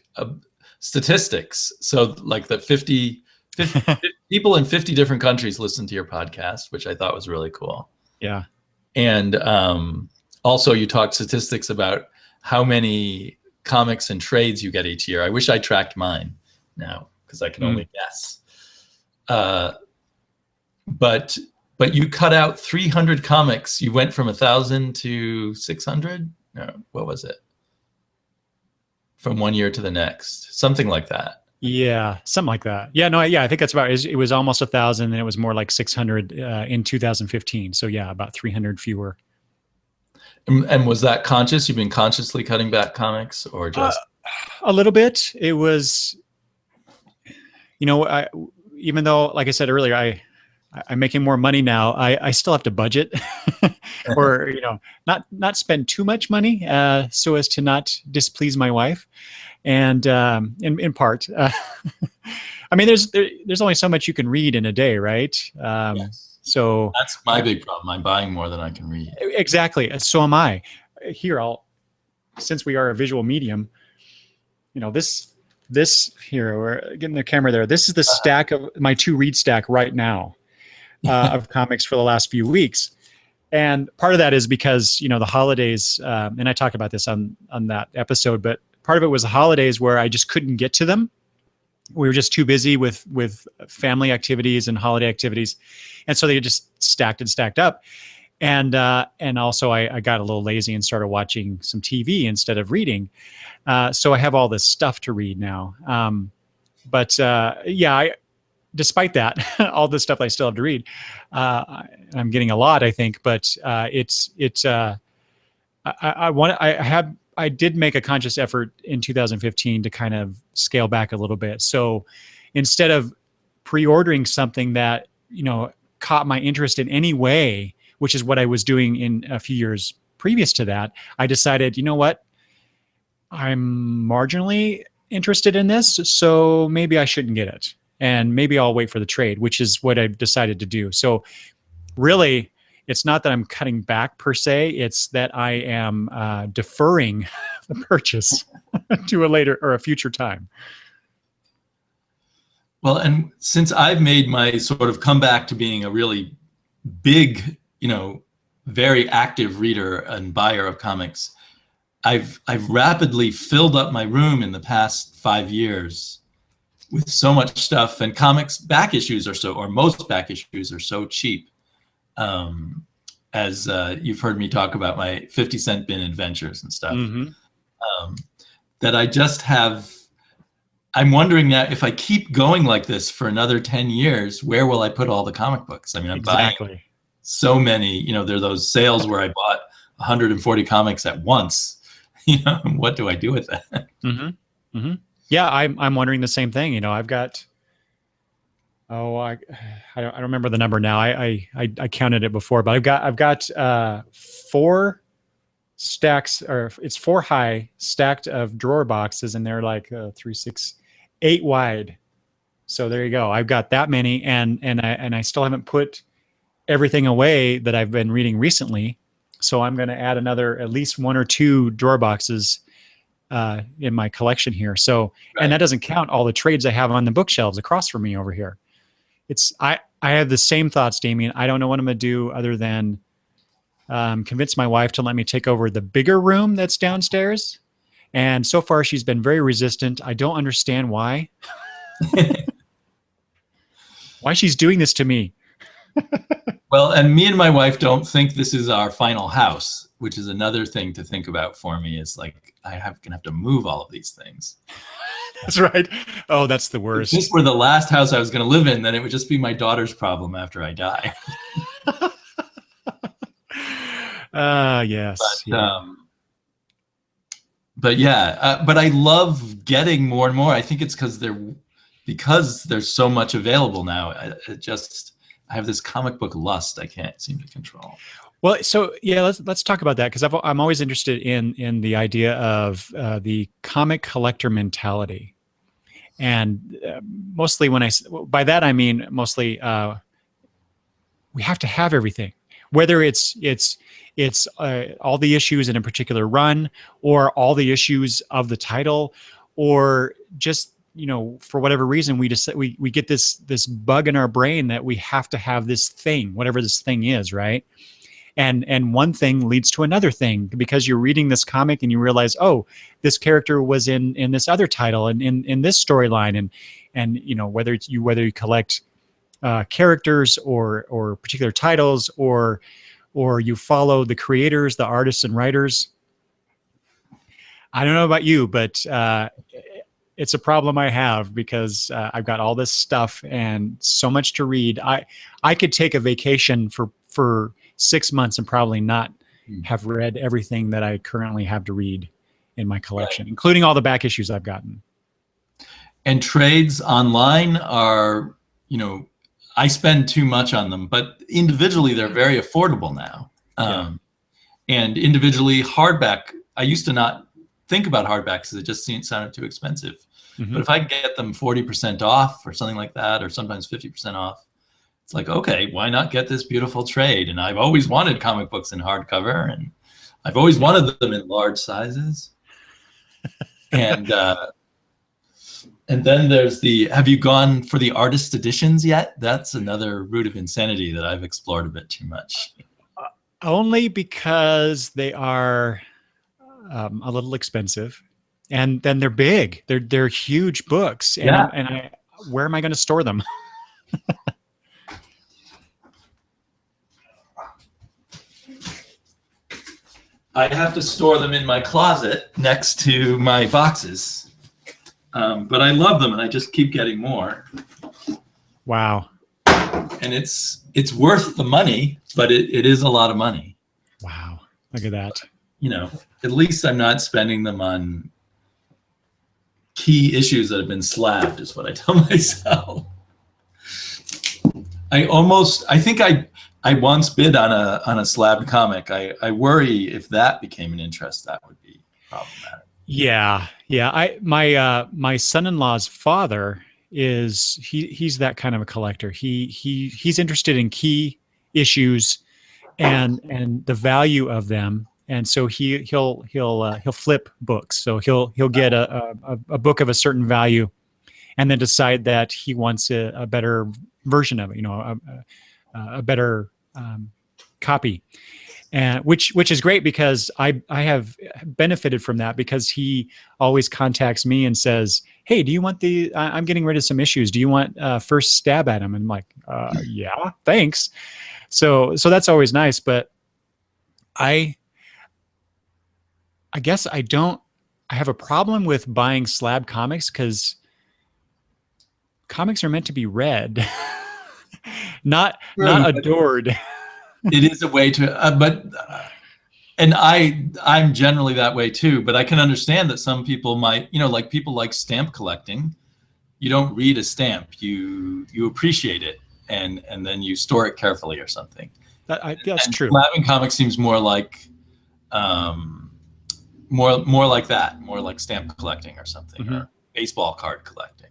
statistics. So like that 50 people in 50 different countries listen to your podcast, which I thought was really cool. Yeah. And also you talk statistics about how many comics and trades you get each year. I wish I tracked mine now because I can only guess. But you cut out 300 comics. You went from 1,000 to 600. No, what was it? From one year to the next, something like that. Yeah, something like that. Yeah, no, yeah, I think that's about. It was almost 1,000, and it was more like 600 in 2015. So yeah, about 300 fewer. And was that conscious? You've been consciously cutting back comics, or just a little bit? It was, even though, like I said earlier, I'm making more money now. I still have to budget, or not spend too much money, so as to not displease my wife. And in part, I mean, there's only so much you can read in a day, right? Yes. So that's my big problem. I'm buying more than I can read. Exactly. So am I. Here, since we are a visual medium, this here, we're getting the camera there. This is the stack of my 2-read stack right now of comics for the last few weeks. And part of that is because, the holidays, and I talked about this on that episode, but part of it was the holidays where I just couldn't get to them. We were just too busy with family activities and holiday activities. And so they just stacked and stacked up. And also I got a little lazy and started watching some TV instead of reading. So I have all this stuff to read now. But yeah, despite that, all the stuff I still have to read, I'm getting a lot, I think, but I did make a conscious effort in 2015 to kind of scale back a little bit. So instead of pre-ordering something that, caught my interest in any way, which is what I was doing in a few years previous to that, I decided, you know what, I'm marginally interested in this, so maybe I shouldn't get it. And maybe I'll wait for the trade, which is what I've decided to do. So really, it's not that I'm cutting back per se, it's that I am deferring the purchase to a later or a future time. Well, and since I've made my sort of comeback to being a really big, very active reader and buyer of comics, I've rapidly filled up my room in the past 5 years with so much stuff, and comics back issues or most back issues are so cheap. As you've heard me talk about my 50-cent bin adventures and stuff, that I just have. I'm wondering now, if I keep going like this for another 10 years, where will I put all the comic books? I mean, I'm buying so many, there are those sales where I bought 140 comics at once, what do I do with that? Yeah, I'm wondering the same thing. I've got, I don't remember the number now. I counted it before, but I've got 4 stacks, or it's 4 high stacked of drawer boxes, and they're like 3, 6, 8 wide. So there you go. I've got that many, and I still haven't put everything away that I've been reading recently. So I'm going to add another at least 1 or 2 drawer boxes in my collection here. So, and that doesn't count all the trades I have on the bookshelves across from me over here. I have the same thoughts, Damien. I don't know what I'm going to do other than convince my wife to let me take over the bigger room that's downstairs. And so far, she's been very resistant. I don't understand why. Why she's doing this to me. Well, and me and my wife don't think this is our final house, which is another thing to think about for me. Is like, gonna have to move all of these things. That's right. Oh, that's the worst. If this were the last house I was going to live in, then it would just be my daughter's problem after I die. Yes. But I love getting more and more. I think it's because there's so much available now. I have this comic book lust I can't seem to control. Well, so yeah, let's talk about that, because I'm always interested in the idea of the comic collector mentality, and mostly by that I mean mostly we have to have everything, whether it's all the issues in a particular run, or all the issues of the title, or just for whatever reason we get this bug in our brain that we have to have this thing, whatever this thing is, right? And one thing leads to another thing, because you're reading this comic and you realize, oh, this character was in this other title and in this storyline, and whether you collect characters or particular titles, or you follow the creators, the artists and writers. I don't know about you, but it's a problem I have, because I've got all this stuff and so much to read. I could take a vacation for 6 months and probably not have read everything that I currently have to read in my collection, including all the back issues I've gotten. And trades online are, I spend too much on them, but individually they're very affordable now. And individually hardback, I used to not think about hardbacks because it just sounded too expensive. But if I get them 40% off or something like that, or sometimes 50% off, it's like, okay, why not get this beautiful trade? And I've always wanted comic books in hardcover, and I've always wanted them in large sizes. And then there's have you gone for the artist editions yet? That's another route of insanity that I've explored a bit too much. Only because they are a little expensive, and then they're big. They're huge books, and where am I going to store them? I have to store them in my closet next to my boxes, but I love them, and I just keep getting more. Wow. And it's worth the money, but it is a lot of money. Wow. Look at that. You know, at least I'm not spending them on key issues that have been slabbed, is what I tell myself. I think I once bid on a slabbed comic. I worry if that became an interest, that would be problematic. Yeah. My son-in-law's father he's that kind of a collector. He's interested in key issues and the value of them. And so he'll flip books. So he'll get a book of a certain value and then decide that he wants a better version of it, a better copy, and which is great because I have benefited from that, because he always contacts me and says, "Hey, do you want I'm getting rid of some issues. Do you want first stab at them?" And I'm like, "Yeah, thanks." So that's always nice. But I guess I have a problem with buying slab comics because comics are meant to be read, not adored. It is a way to, and I'm generally that way too, but I can understand that some people might, like people like stamp collecting. You don't read a stamp, you appreciate it, and then you store it carefully or something. That's true. Slabbing comics seems more like, more like that, more like stamp collecting or something, or baseball card collecting.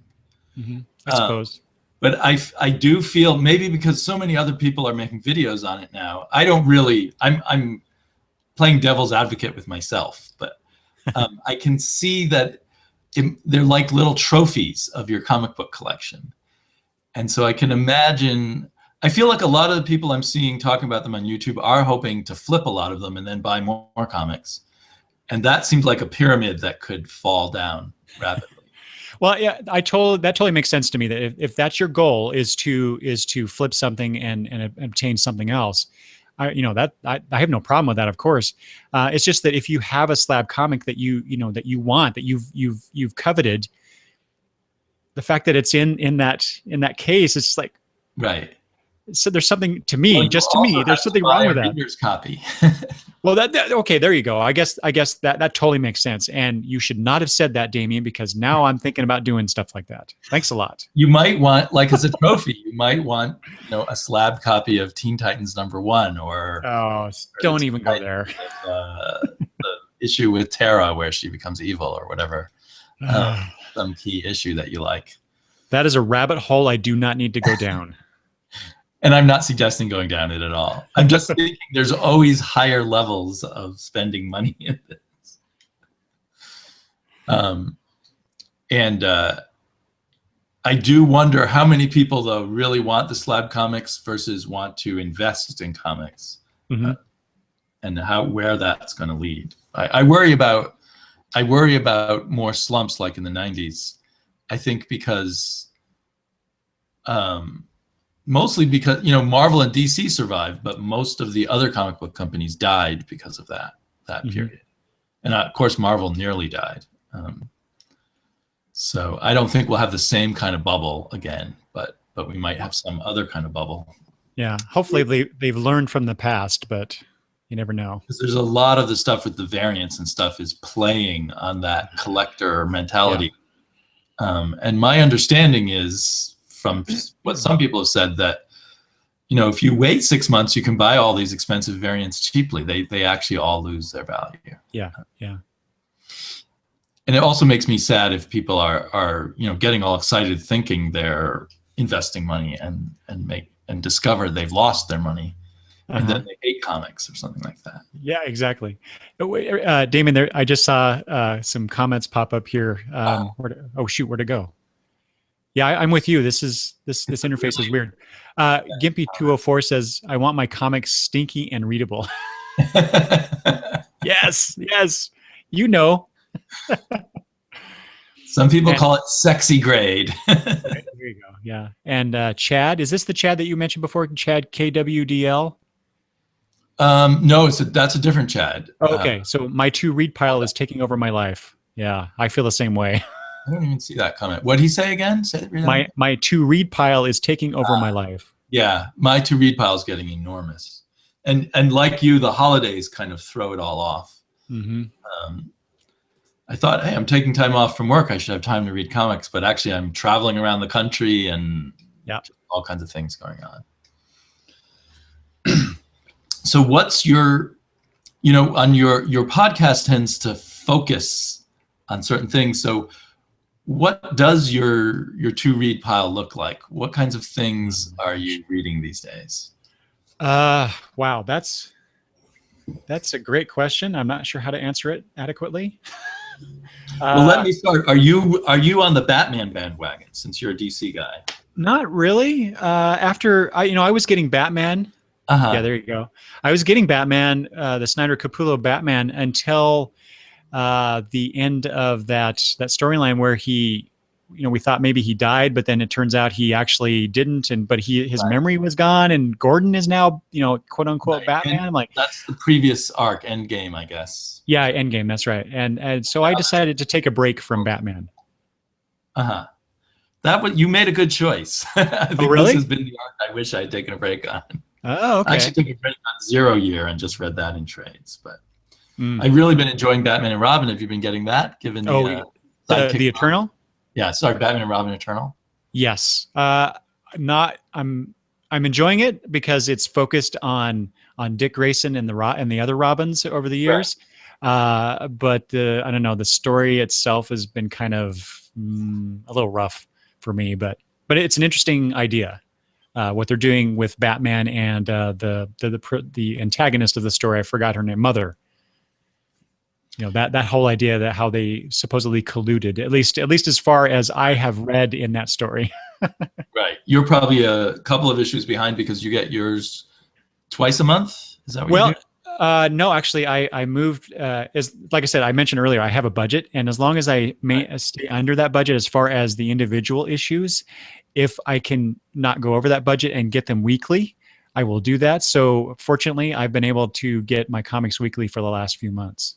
I suppose. But I do feel, maybe because so many other people are making videos on it now, I don't really, I'm playing devil's advocate with myself, but I can see that they're like little trophies of your comic book collection. And so I can imagine, I feel like a lot of the people I'm seeing talking about them on YouTube are hoping to flip a lot of them and then buy more comics. And that seems like a pyramid that could fall down rapidly. Well, yeah, that totally makes sense to me, that if that's your goal is to flip something and obtain something else, I have no problem with that, of course. It's just that if you have a slab comic that that you want, that you've coveted, the fact that it's in that case, it's like, right. So there's something, to me, just to me, there's something wrong with that. Reader's copy. Well, okay, there you go. I guess that totally makes sense. And you should not have said that, Damien, because now I'm thinking about doing stuff like that. Thanks a lot. You might want, like, as a trophy, you might want, a slab copy of Teen Titans #1, or don't even go there. The issue with Tara where she becomes evil, or whatever. Some key issue that you like. That is a rabbit hole I do not need to go down. And I'm not suggesting going down it at all. I'm just thinking there's always higher levels of spending money in this. And I do wonder how many people, though, really want the slab comics versus want to invest in comics, and where that's going to lead. I worry about more slumps like in the 90s. I think because mostly because, Marvel and DC survived, but most of the other comic book companies died because of that period. And of course, Marvel nearly died. So I don't think we'll have the same kind of bubble again, but we might have some other kind of bubble. Yeah, hopefully they've learned from the past, but you never know. Because there's a lot of the stuff with the variants and stuff is playing on that collector mentality. Yeah. And my understanding is, from what some people have said, that if you wait 6 months, you can buy all these expensive variants cheaply. They actually all lose their value. Yeah. And it also makes me sad if people are getting all excited thinking they're investing money and discover they've lost their money, and then they hate comics or something like that. Yeah, exactly. Damon, there, I just saw some comments pop up here. Where'd it go? Yeah, I'm with you. This interface is weird. Gimpy204 says, "I want my comics stinky and readable." Yes. Some people call it sexy grade. There you go. Yeah. And Chad, is this the Chad that you mentioned before? Chad KWDL? No, that's a different Chad. Oh, okay. So my to read pile is taking over my life. Yeah, I feel the same way. I don't even see that comment. What did he say again? Say it. My to read pile is taking over my life. Yeah, my to read pile is getting enormous, and like you, the holidays kind of throw it all off. Mm-hmm. I thought, hey, I'm taking time off from work. I should have time to read comics, but actually, I'm traveling around the country and all kinds of things going on. So, what's your, on your podcast tends to focus on certain things. So, what does your to read pile look like? What kinds of things are you reading these days? Wow, that's a great question. I'm not sure how to answer it adequately. Well, let me start. Are you on the Batman bandwagon since you're a DC guy? Not really. After I was getting Batman. Yeah, there you go. I was getting Batman, the Snyder Capullo Batman, until the end of that storyline where he, we thought maybe he died, but then it turns out he actually didn't, but his memory was gone, and Gordon is now, quote unquote Batman. I'm like, that's the previous arc, Endgame, I guess. Yeah, Endgame, that's right. And so I decided to take a break from Batman. You made a good choice. I think really? This has been the arc I wish I had taken a break on. Oh, okay. I actually took a break on Zero Year and just read that in trades, but I've really been enjoying Batman and Robin. Have you been getting that? Given the Eternal? Yeah, sorry, Batman and Robin Eternal. Yes. I'm enjoying it because it's focused on Dick Grayson and the other Robins over the years. Right. But I don't know, the story itself has been kind of a little rough for me, but it's an interesting idea. What they're doing with Batman and the antagonist of the story, I forgot her name, Mother. That whole idea that how they supposedly colluded, at least as far as I have read in that story. Right. You're probably a couple of issues behind because you get yours twice a month. Is that what you do? No, actually, I moved. Like I said, I mentioned earlier, I have a budget, and as long as I stay under that budget, as far as the individual issues, if I can not go over that budget and get them weekly, I will do that. So fortunately, I've been able to get my comics weekly for the last few months.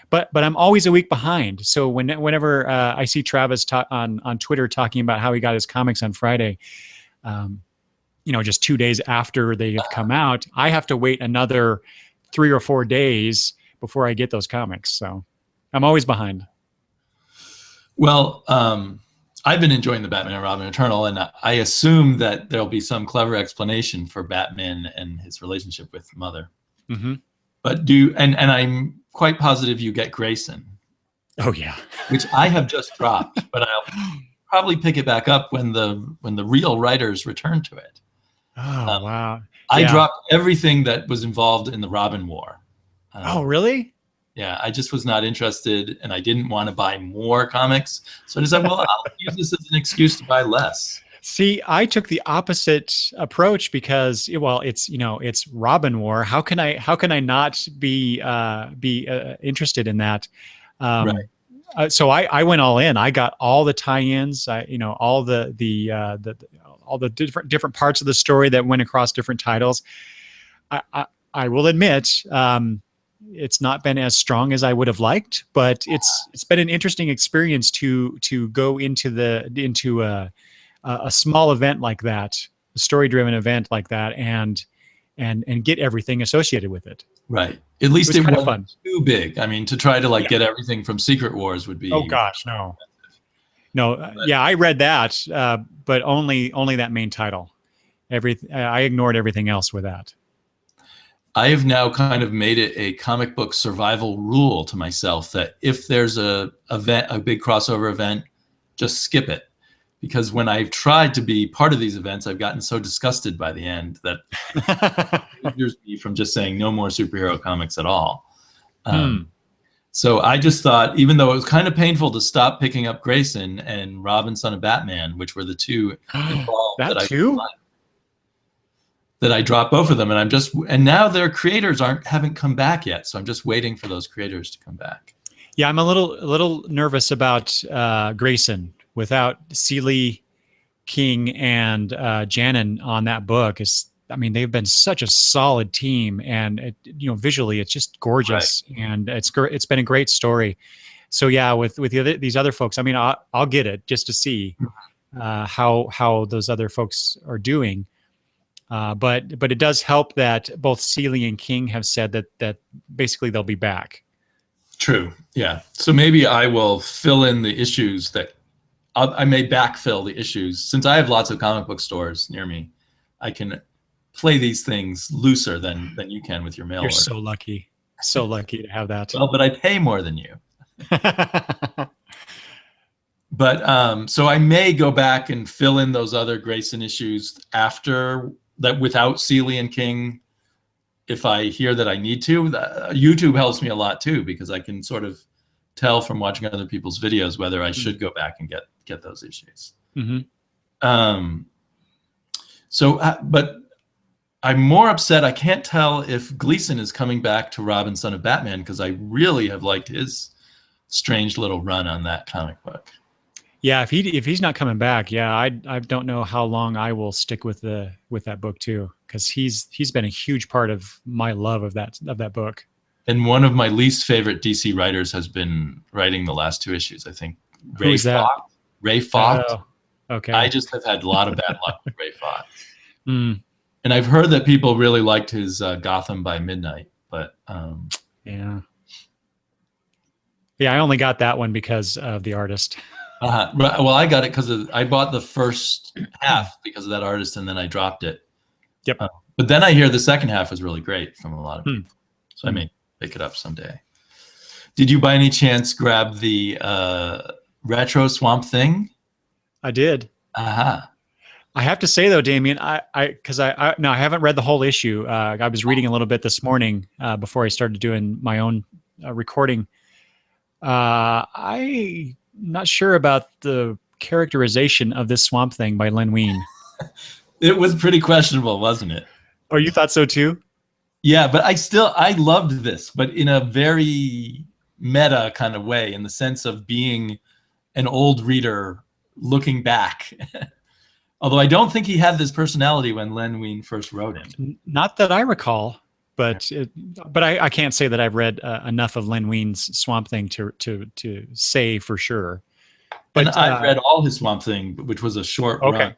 But I'm always a week behind. So whenever I see Travis on Twitter talking about how he got his comics on Friday, just 2 days after they have come out, I have to wait another 3 or 4 days before I get those comics. So I'm always behind. Well, I've been enjoying the Batman and Robin Eternal, and I assume that there'll be some clever explanation for Batman and his relationship with Mother. Mm-hmm. But and I'm quite positive you get Grayson. Oh yeah. Which I have just dropped, but I'll probably pick it back up when the real writers return to it. Oh wow. I dropped everything that was involved in the Robin War. Oh really? Yeah, I just was not interested, and I didn't want to buy more comics. So I decided, well, I'll use this as an excuse to buy less. See, I took the opposite approach because, it's Robin War. How can I not be interested in that? Right. So I went all in. I got all the tie-ins. All the different parts of the story that went across different titles. I will admit, it's not been as strong as I would have liked, but it's been an interesting experience to go into a small event like that, a story-driven event like that, and get everything associated with it. Right. At least it wasn't fun. Too big. I mean, to try to get everything from Secret Wars would be. Oh gosh, no. Yeah, I read that, but only that main title. I ignored everything else with that. I have now kind of made it a comic book survival rule to myself that if there's a big crossover event, just skip it. Because when I've tried to be part of these events, I've gotten so disgusted by the end that it hinders me from just saying no more superhero comics at all. So I just thought, even though it was kind of painful to stop picking up Grayson and Robin, Son of Batman, which were the two involved that I dropped both of them, and now their creators haven't come back yet, so I'm just waiting for those creators to come back. Yeah, I'm a little nervous about Grayson. Without Seeley, King, and Janin on that book, they've been such a solid team, and visually it's just gorgeous, right. And it's been a great story. So yeah, with these other folks, I mean, I'll get it just to see how those other folks are doing. But it does help that both Seeley and King have said that basically they'll be back. True. Yeah. So maybe I will fill in the issues that I may backfill the issues. Since I have lots of comic book stores near me, I can play these things looser than you can with your mail You're order. so lucky. So lucky to have that. Well, but I pay more than you. But so I may go back and fill in those other Grayson issues after that without Seeley and King. If I hear that I need to, YouTube helps me a lot too, because I can sort of tell from watching other people's videos whether I should go back and get those issues. Mm-hmm. But I'm more upset. I can't tell if Gleason is coming back to Robin, Son of Batman, because I really have liked his strange little run on that comic book. Yeah, if he's not coming back, yeah, I don't know how long I will stick with that book too, because he's been a huge part of my love of that book. And one of my least favorite DC writers has been writing the last 2 issues. I think Ray Fawkes. Ray Fawkes. Oh, okay. I just have had a lot of bad luck with Ray Fawkes. Mm. And I've heard that people really liked his Gotham by Midnight, but yeah, I only got that one because of the artist. Well, I got it because I bought the first half because of that artist, and then I dropped it. Yep. But then I hear the second half is really great from a lot of people, so I may pick it up someday. Did you by any chance grab the retro Swamp Thing? I did. I have to say though, Damien, I haven't read the whole issue. I was reading a little bit this morning before I started doing my own recording. I'm not sure about the characterization of this Swamp Thing by Len Wein. It was pretty questionable, wasn't it? Oh, you thought so too? Yeah, but I loved this, but in a very meta kind of way, in the sense of being an old reader looking back. Although I don't think he had this personality when Len Wein first wrote him. Not that I recall, but I can't say that I've read enough of Len Wein's Swamp Thing to say for sure. But I've read all his Swamp Thing, which was a short run,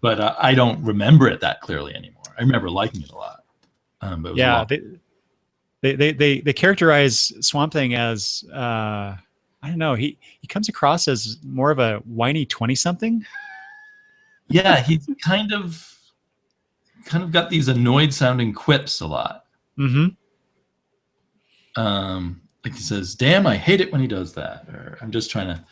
but I don't remember it that clearly anymore. I remember liking it a lot. But they characterize Swamp Thing as I don't know. He comes across as more of a whiny 20-something. Yeah, he's kind of got these annoyed sounding quips a lot. Mm-hmm. Like he says, "Damn, I hate it when he does that." Or I'm just trying to.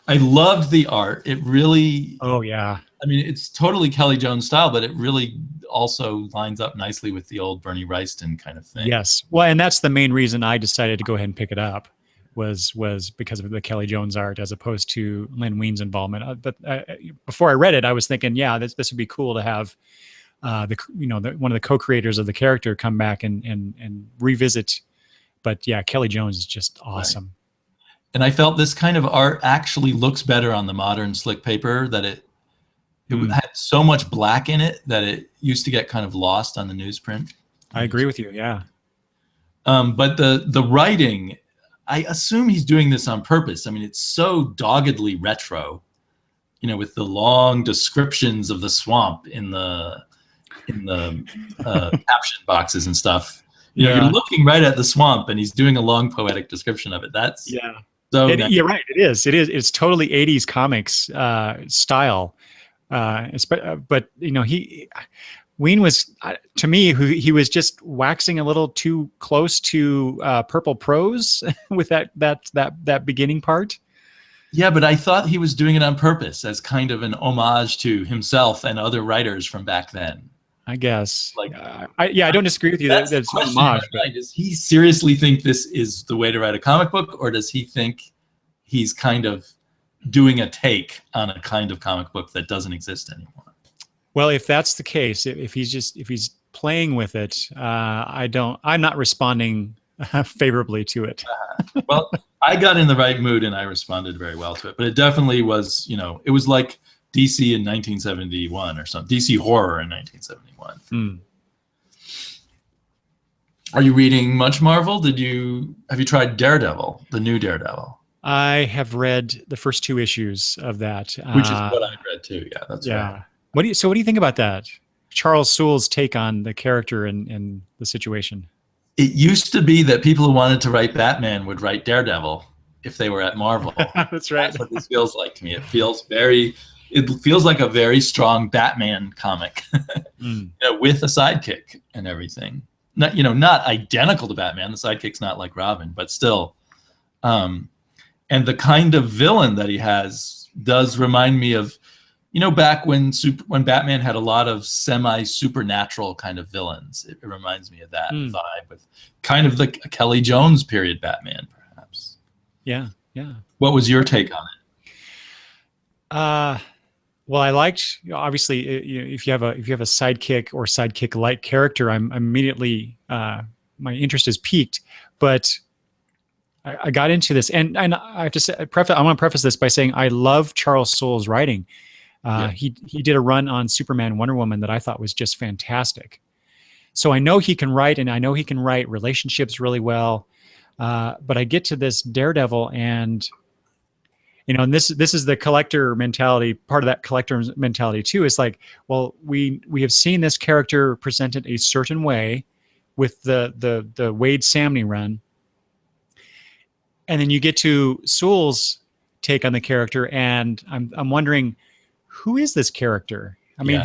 I loved the art. It really. Oh yeah. I mean, it's totally Kelly Jones style, but it really also lines up nicely with the old Bernie Wrightson kind of thing. Yes. Well, and that's the main reason I decided to go ahead and pick it up. Was because of the Kelly Jones art as opposed to Len Wein's involvement. But before I read it, I was thinking, yeah, this would be cool to have one of the co-creators of the character come back and revisit. But yeah, Kelly Jones is just awesome. Right. And I felt this kind of art actually looks better on the modern slick paper. That it had so much black in it that it used to get kind of lost on the newsprint. I agree with you. Yeah. But the writing. I assume he's doing this on purpose. I mean, it's so doggedly retro, with the long descriptions of the swamp in the caption boxes and stuff. You're looking right at the swamp, and he's doing a long poetic description of it. That's so. You're right. It is. It's totally 80s comics style. But Wein was, to me, he was just waxing a little too close to purple prose with that beginning part. Yeah, but I thought he was doing it on purpose as kind of an homage to himself and other writers from back then. I guess. I don't disagree with you. That's an homage. But does he seriously think this is the way to write a comic book, or does he think he's kind of doing a take on a kind of comic book that doesn't exist anymore? Well, if that's the case, if he's playing with it, I'm not responding favorably to it. Well, I got in the right mood and I responded very well to it, but it definitely was, it was like DC in 1971 or something, DC horror in 1971. Are you reading much Marvel? Have you tried Daredevil, the new Daredevil? I have read the first 2 issues of that. Which is what I read too. Yeah, that's yeah. right. What do you think about that? Charles Soule's take on the character and the situation. It used to be that people who wanted to write Batman would write Daredevil if they were at Marvel. That's right. That's what this feels like to me. It feels like a very strong Batman comic with a sidekick and everything. Not identical to Batman. The sidekick's not like Robin, but still. And the kind of villain that he has does remind me of, back when Batman had a lot of semi-supernatural kind of villains. It reminds me of that vibe with kind of the Kelly Jones period Batman, perhaps. Yeah, yeah. What was your take on it? Well, I liked, obviously, if you have a sidekick or sidekick-like character, I'm immediately my interest is piqued. But I got into this, and I have to say, I want to preface this by saying I love Charles Soule's writing. He did a run on Superman, Wonder Woman that I thought was just fantastic. So I know he can write, and I know he can write relationships really well. But I get to this Daredevil, and and this is the collector mentality. Part of that collector mentality too is like, well, we have seen this character presented a certain way with the Wade Samney run, and then you get to Soule's take on the character, and I'm wondering, who is this character? I mean,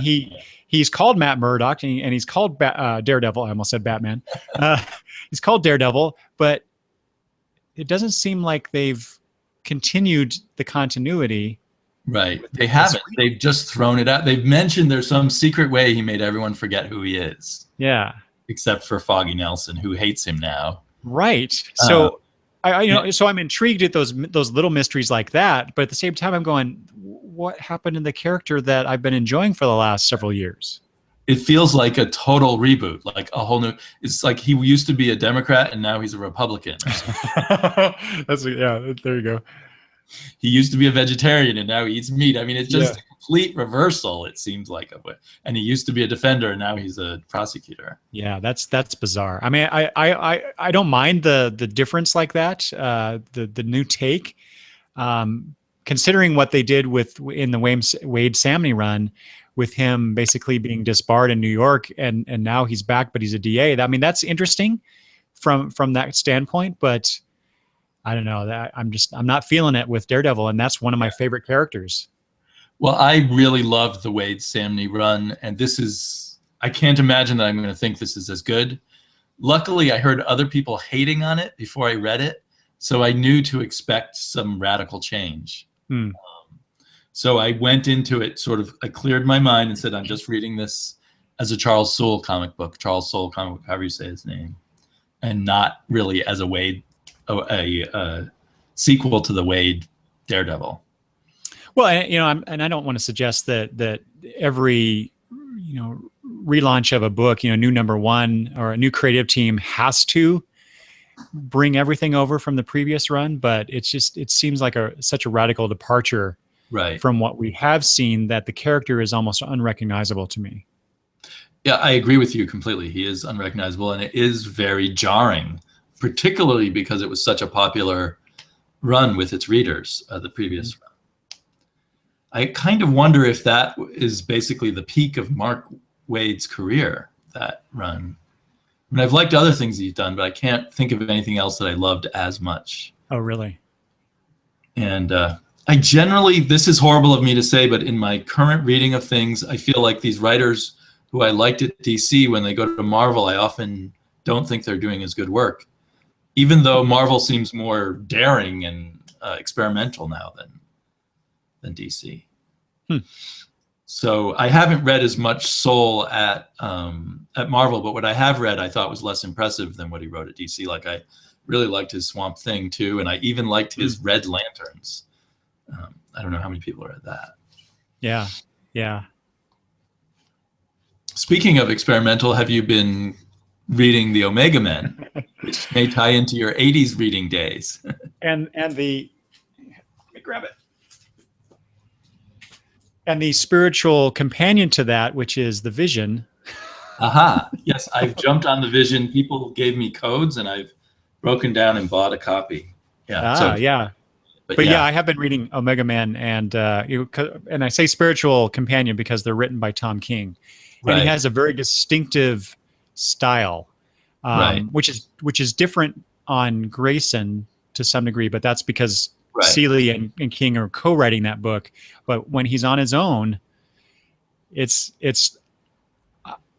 he's called Matt Murdock, and he's called Daredevil. I almost said Batman. He's called Daredevil, but it doesn't seem like they've continued the continuity. Right. They haven't. They've just thrown it out. They've mentioned there's some secret way he made everyone forget who he is. Yeah. Except for Foggy Nelson, who hates him now. Right. So so I'm intrigued at those little mysteries like that, but at the same time I'm going, what happened in the character that I've been enjoying for the last several years? It feels like a total reboot, like a whole new. It's like he used to be a Democrat and now he's a Republican. There you go. He used to be a vegetarian and now he eats meat. I mean, it's just a complete reversal. It seems like of it. And he used to be a defender and now he's a prosecutor. Yeah, that's bizarre. I mean, I don't mind the difference like that. The new take, considering what they did in the Wade Samney run, with him basically being disbarred in New York, and now he's back, but he's a DA. I mean, that's interesting from that standpoint, but I don't know, that I'm not feeling it with Daredevil, and that's one of my favorite characters. Well, I really loved the Wade Samney run, and I can't imagine that I'm going to think this is as good. Luckily, I heard other people hating on it before I read it, so I knew to expect some radical change. So I went into it I cleared my mind and said, I'm just reading this as a Charles Soule comic book, however you say his name, and not really as a sequel to the Wade Daredevil. Well, I don't want to suggest that every, relaunch of a book, new number one or a new creative team has to bring everything over from the previous run, but it seems like such a radical departure from what we have seen that the character is almost unrecognizable to me. Yeah, I agree with you completely. He is unrecognizable, and it is very jarring, particularly because it was such a popular run with its readers, the previous run. I kind of wonder if that is basically the peak of Mark Waid's career, that run. I mean, I've liked other things he's done, but I can't think of anything else that I loved as much. Oh, really? And I generally, this is horrible of me to say, but in my current reading of things, I feel like these writers who I liked at DC, when they go to Marvel, I often don't think they're doing as good work, even though Marvel seems more daring and experimental now than DC. So I haven't read as much Soule at Marvel, but what I have read I thought was less impressive than what he wrote at DC. Like, I really liked his Swamp Thing too, and I even liked his Red Lanterns. I don't know how many people read that. Yeah. Speaking of experimental, have you been reading the Omega Men, which may tie into your 80s reading days? and the, let me grab it. And the spiritual companion to that, which is the Vision. Aha. Yes, I've jumped on the Vision. People gave me codes, and I've broken down and bought a copy. Yeah. But yeah, I have been reading Omega Man, and I say spiritual companion because they're written by Tom King, and he has a very distinctive style, which is different on Grayson to some degree, but that's because Seeley and King are co-writing that book. But when he's on his own, it's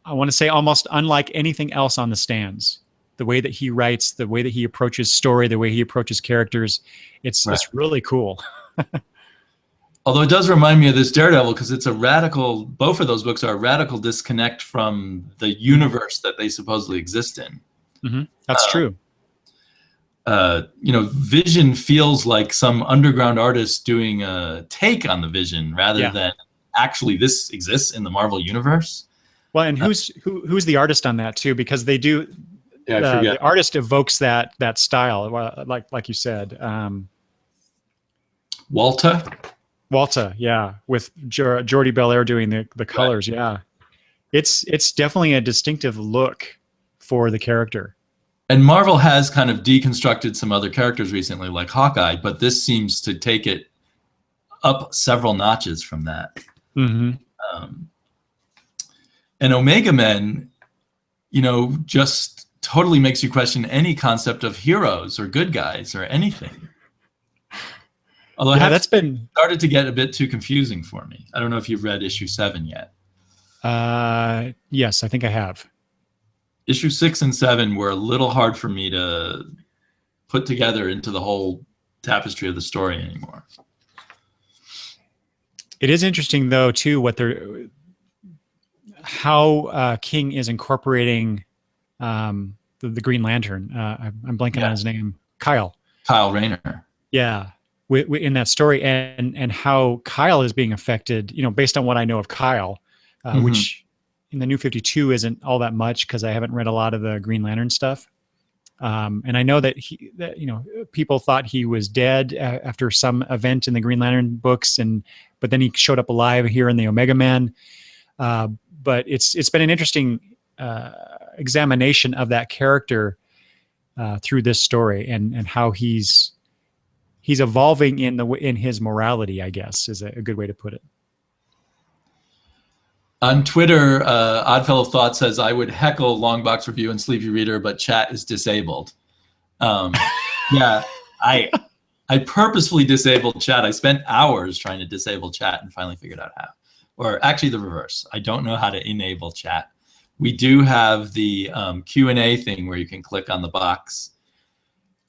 I want to say almost unlike anything else on the stands. The way that he writes, the way that he approaches story, the way he approaches characters, it's really cool. Although it does remind me of this Daredevil, because it's a radical, both of those books are a radical disconnect from the universe that they supposedly exist in. Mm-hmm. That's true. Vision feels like some underground artist doing a take on the Vision rather than actually this exists in the Marvel universe. Well, and who's the artist on that too? Because they do. The artist evokes that style, like you said. Walter, yeah, with Jordi Belair doing the colors. Yeah, it's definitely a distinctive look for the character. And Marvel has kind of deconstructed some other characters recently, like Hawkeye, but this seems to take it up several notches from that. Mm-hmm. And Omega Men, just totally makes you question any concept of heroes or good guys or anything. Although that's been started to get a bit too confusing for me. I don't know if you've read issue 7 yet. Yes, I think I have. Issue 6 and 7 were a little hard for me to put together into the whole tapestry of the story anymore. It is interesting though too how King is incorporating the Green Lantern. I'm blanking on his name. Kyle Rayner. Yeah, in that story, and how Kyle is being affected. Based on what I know of Kyle, which in the New 52 isn't all that much because I haven't read a lot of the Green Lantern stuff. And I know that people thought he was dead after some event in the Green Lantern books, but then he showed up alive here in the Omega Man. But it's been an interesting examination of that character through this story and how he's evolving in his morality, I guess, is a good way to put it. On Twitter, Oddfellow Thought says, I would heckle Longbox Review and Sleepy Reader, but chat is disabled. Yeah, I purposefully disabled chat. I spent hours trying to disable chat and finally figured out how. Or actually the reverse. I don't know how to enable chat. We do have the Q&A thing where you can click on the box.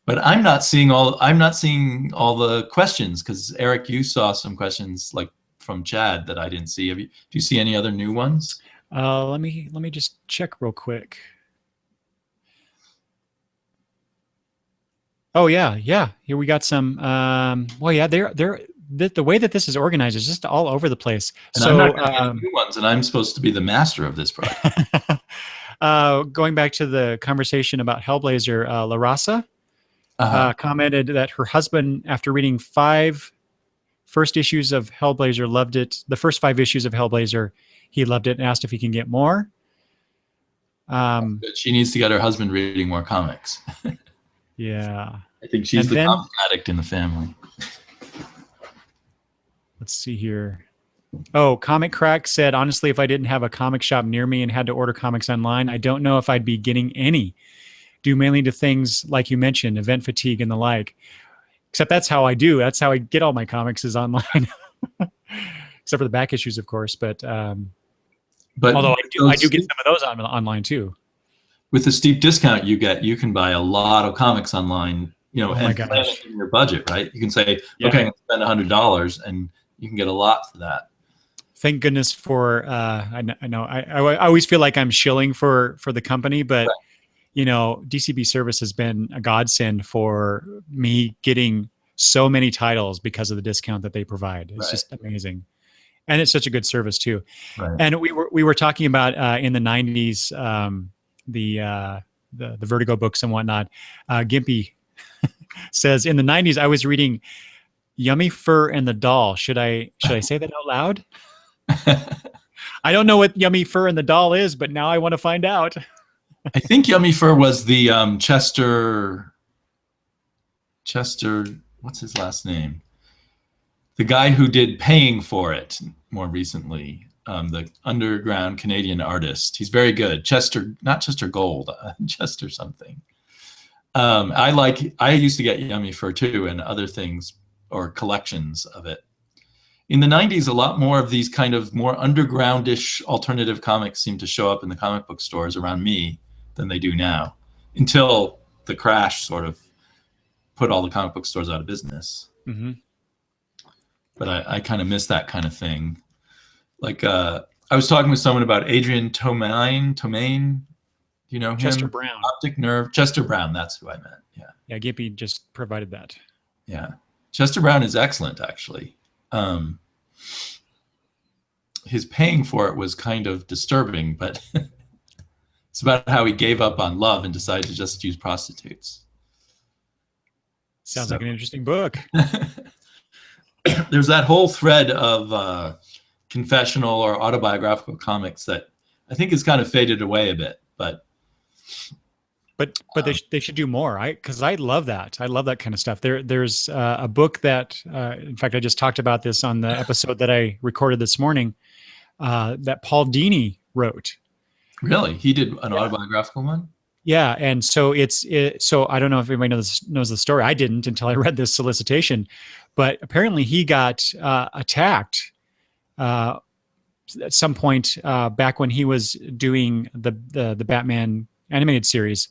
But I'm not seeing all the questions, because Eric, you saw some questions like from Chad that I didn't see. Do you see any other new ones? Let me just check real quick. Oh yeah. Here we got some. Well, yeah, the way that this is organized is just all over the place. And I'm not going to get new ones, and I'm supposed to be the master of this project. Going back to the conversation about Hellblazer, Larasa commented that her husband, after reading 5 first issues of Hellblazer, loved it. The first 5 issues of Hellblazer, he loved it and asked if he can get more. She needs to get her husband reading more comics. Yeah. I think she's the comic addict in the family. Let's see here. Oh, Comic Crack said, honestly, if I didn't have a comic shop near me and had to order comics online, I don't know if I'd be getting any. Due mainly to things like you mentioned, event fatigue and the like. Except that's how I do. That's how I get all my comics is online. Except for the back issues, of course. But although I do get some of those online too. With the steep discount you get, you can buy a lot of comics online, and plan it in your budget, right? You can say, okay, I'm going to spend $100 and you can get a lot for that. Thank goodness for, I know, I always feel like I'm shilling for the company, but DCB Service has been a godsend for me getting so many titles because of the discount that they provide. It's just amazing. And it's such a good service too. Right. And we were talking about in the 90s, the Vertigo books and whatnot. Gimpy says, in the 90s, I was reading Yummy Fur and the Doll. Should I say that out loud? I don't know what Yummy Fur and the Doll is, but now I want to find out. I think Yummy Fur was the Chester what's his last name? The guy who did Paying for It more recently, the underground Canadian artist. He's very good. Not Chester Gold, Chester something. I used to get Yummy Fur too, and other things, or collections of it. In the 90s, a lot more of these kind of more undergroundish alternative comics seemed to show up in the comic book stores around me than they do now, until the crash sort of put all the comic book stores out of business. Mm-hmm. But I kind of miss that kind of thing. Like I was talking with someone about Adrian Tomaine. You know him? Chester Brown. Optic Nerve. Chester Brown, that's who I meant. Yeah. Yeah, Gimpy just provided that. Yeah. Chester Brown is excellent, actually. His Paying for It was kind of disturbing, but it's about how he gave up on love and decided to just use prostitutes. Sounds like an interesting book. There's that whole thread of confessional or autobiographical comics that I think has kind of faded away a bit, but they should do more. Because I love that. I love that kind of stuff. There's a book that, in fact, I just talked about this on the episode that I recorded this morning, that Paul Dini wrote. Really? He did an autobiographical one? Yeah, and so so I don't know if anybody knows the story. I didn't until I read this solicitation, but apparently he got attacked at some point back when he was doing the Batman animated series,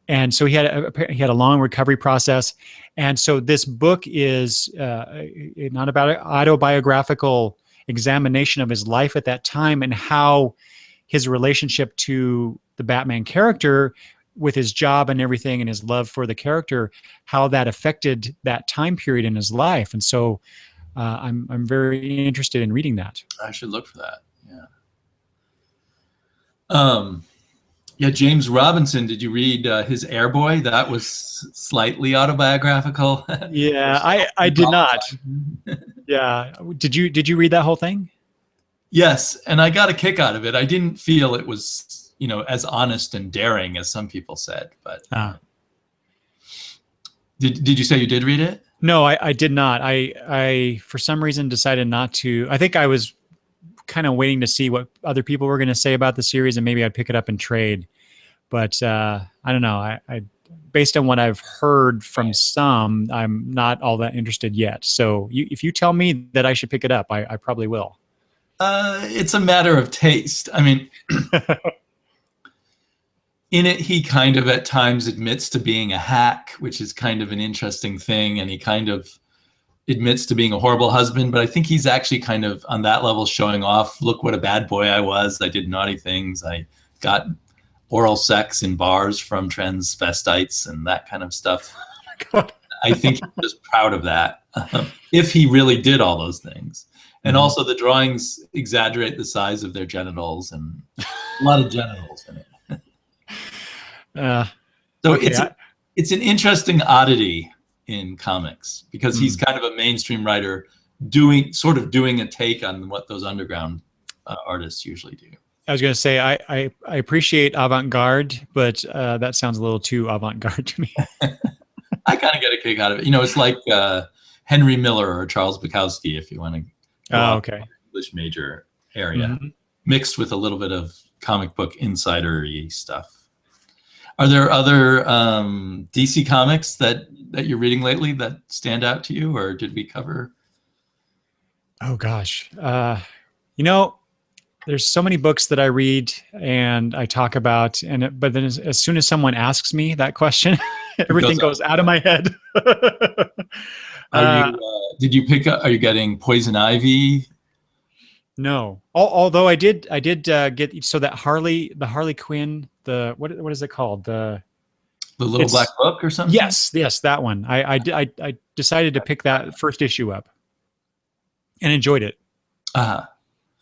and so he had a long recovery process. And so this book is not about an autobiographical examination of his life at that time and how his relationship to the Batman character with his job and everything and his love for the character, how that affected that time period in his life. And so I'm very interested in reading that. I should look for that. Yeah. Yeah, James Robinson, did you read his Airboy? That was slightly autobiographical. Yeah, I did not. Yeah. Did you read that whole thing? Yes, and I got a kick out of it. I didn't feel it was, as honest and daring as some people said, but did you say you did read it? No, I did not. I for some reason decided not to. I think I was kind of waiting to see what other people were going to say about the series, and maybe I'd pick it up and trade. But I don't know. I based on what I've heard from some, I'm not all that interested yet. So if you tell me that I should pick it up, I probably will. It's a matter of taste. I mean, in it, he kind of at times admits to being a hack, which is kind of an interesting thing. And he kind of admits to being a horrible husband. But I think he's actually kind of on that level showing off, look what a bad boy I was. I did naughty things. I got oral sex in bars from transvestites and that kind of stuff. I think he's just proud of that, if he really did all those things. And also the drawings exaggerate the size of their genitals, and a lot of genitals in it. So okay, it's an interesting oddity in comics because he's kind of a mainstream writer doing a take on what those underground artists usually do. I was going to say, I appreciate avant-garde, but that sounds a little too avant-garde to me. I kind of get a kick out of it. It's like Henry Miller or Charles Bukowski, if you want to. Okay. English major area, mixed with a little bit of comic book insider-y stuff. Are there other DC comics that you're reading lately that stand out to you, or did we cover? Oh gosh, there's so many books that I read and I talk about, but then as soon as someone asks me that question, everything goes out of my head. Did you pick up? Are you getting Poison Ivy? No. Although I did get so that the Harley Quinn, what is it called? The Little Black Book or something? Yes, that one. I decided to pick that first issue up and enjoyed it.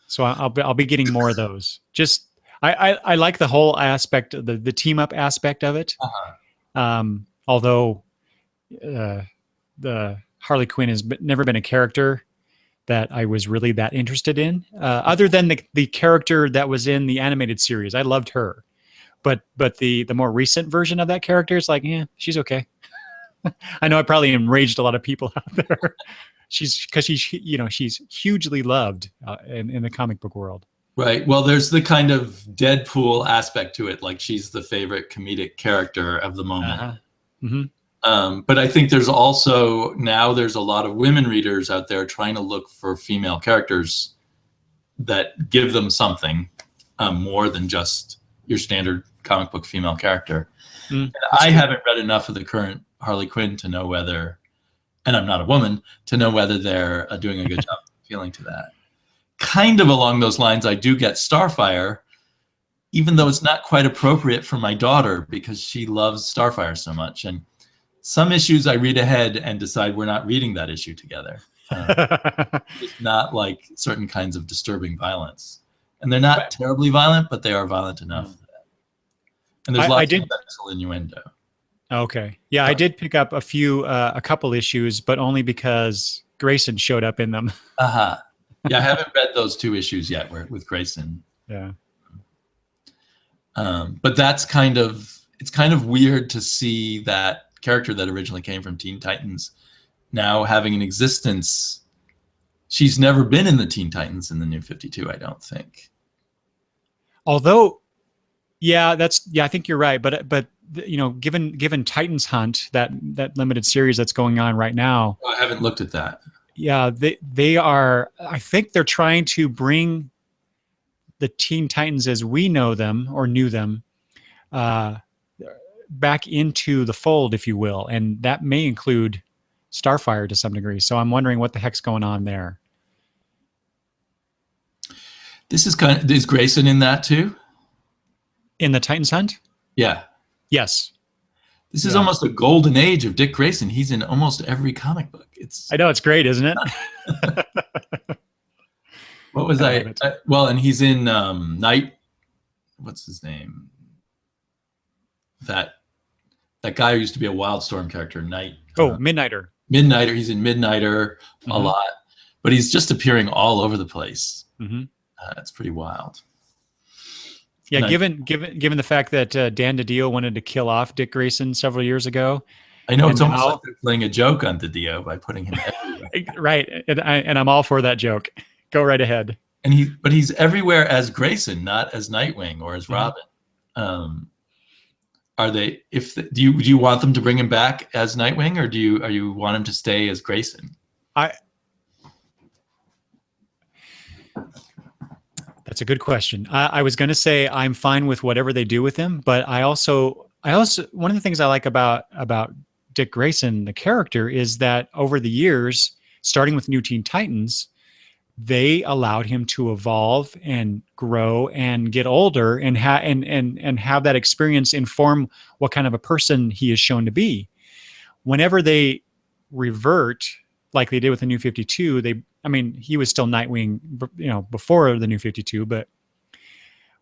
So I'll be getting more of those. Just I like the whole aspect of the team up aspect of it. Although the Harley Quinn has never been a character that I was really that interested in, other than the character that was in the animated series. I loved her, but the more recent version of that character is like, yeah, she's okay. I know I probably enraged a lot of people out there. Because she's hugely loved in the comic book world. Right. Well, there's the kind of Deadpool aspect to it. Like she's the favorite comedic character of the moment. Uh-huh. Mm-hmm. But I think there's also now there's a lot of women readers out there trying to look for female characters that give them something more than just your standard comic book female character. And I haven't read enough of the current Harley Quinn to know whether, and I'm not a woman, to know whether they're doing a good job appealing to that. Kind of along those lines, I do get Starfire, even though it's not quite appropriate for my daughter because she loves Starfire so much. And some issues I read ahead and decide we're not reading that issue together. It's not like certain kinds of disturbing violence. And they're not terribly violent, but they are violent enough. And there's lots of sexual innuendo. Okay. Yeah, I did pick up a couple issues, but only because Grayson showed up in them. Uh-huh. Yeah, I haven't read those 2 issues yet with Grayson. Yeah. But it's kind of weird to see that character that originally came from Teen Titans now having an existence. She's never been in the Teen Titans in the New 52, I don't think. Although, I think you're right. But given Titans Hunt, that limited series that's going on right now. I haven't looked at that. Yeah, they are. I think they're trying to bring the Teen Titans as we know them or knew them back into the fold, if you will, and that may include Starfire to some degree. So I'm wondering what the heck's going on there. This is Grayson in that too? In the Titans Hunt? Yeah. Yes. This is almost a golden age of Dick Grayson. He's in almost every comic book. I know, it's great, isn't it? What was well, and he's in Night. What's his name? That guy who used to be a Wildstorm character, Night. Midnighter. Midnighter. He's in Midnighter a lot, but he's just appearing all over the place. It's pretty wild. Yeah, given the fact that Dan DiDio wanted to kill off Dick Grayson several years ago. I know, it's almost like they're playing a joke on DiDio by putting him everywhere. Right, and I'm all for that joke. Go right ahead. But he's everywhere as Grayson, not as Nightwing or as Robin. Are they? Do you want them to bring him back as Nightwing, or do you want him to stay as Grayson? That's a good question. I was going to say I'm fine with whatever they do with him, but I also one of the things I like about Dick Grayson, the character, is that over the years, starting with New Teen Titans, they allowed him to evolve and grow and get older and have that experience inform what kind of a person he is shown to be. Whenever they revert, like they did with the New 52, he was still Nightwing, before the New 52, but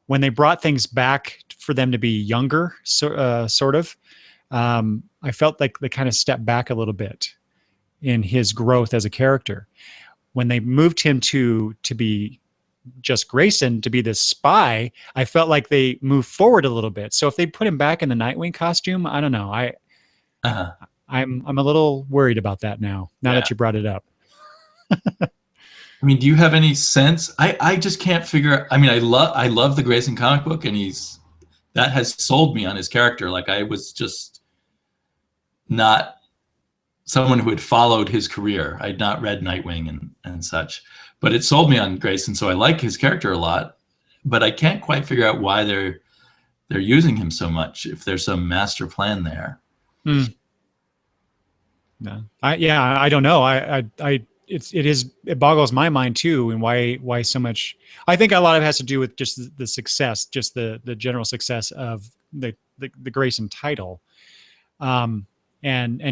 when they brought things back for them to be younger, sort of, I felt like they kind of stepped back a little bit in his growth as a character. When they moved him to be just Grayson, to be this spy, I felt like they moved forward a little bit. So if they put him back in the Nightwing costume, I don't know. I'm a little worried about that now that you brought it up. Do you have any sense? I just can't figure. I love the Grayson comic book, and that has sold me on his character. Like, I was just not someone who had followed his career. I'd not read Nightwing and such, but it sold me on Grayson. So I like his character a lot, but I can't quite figure out why they're using him so much. If there's some master plan there. No, I don't know. It boggles my mind too, and why so much. I think a lot of it has to do with just the success, just the general success of the Grayson title, and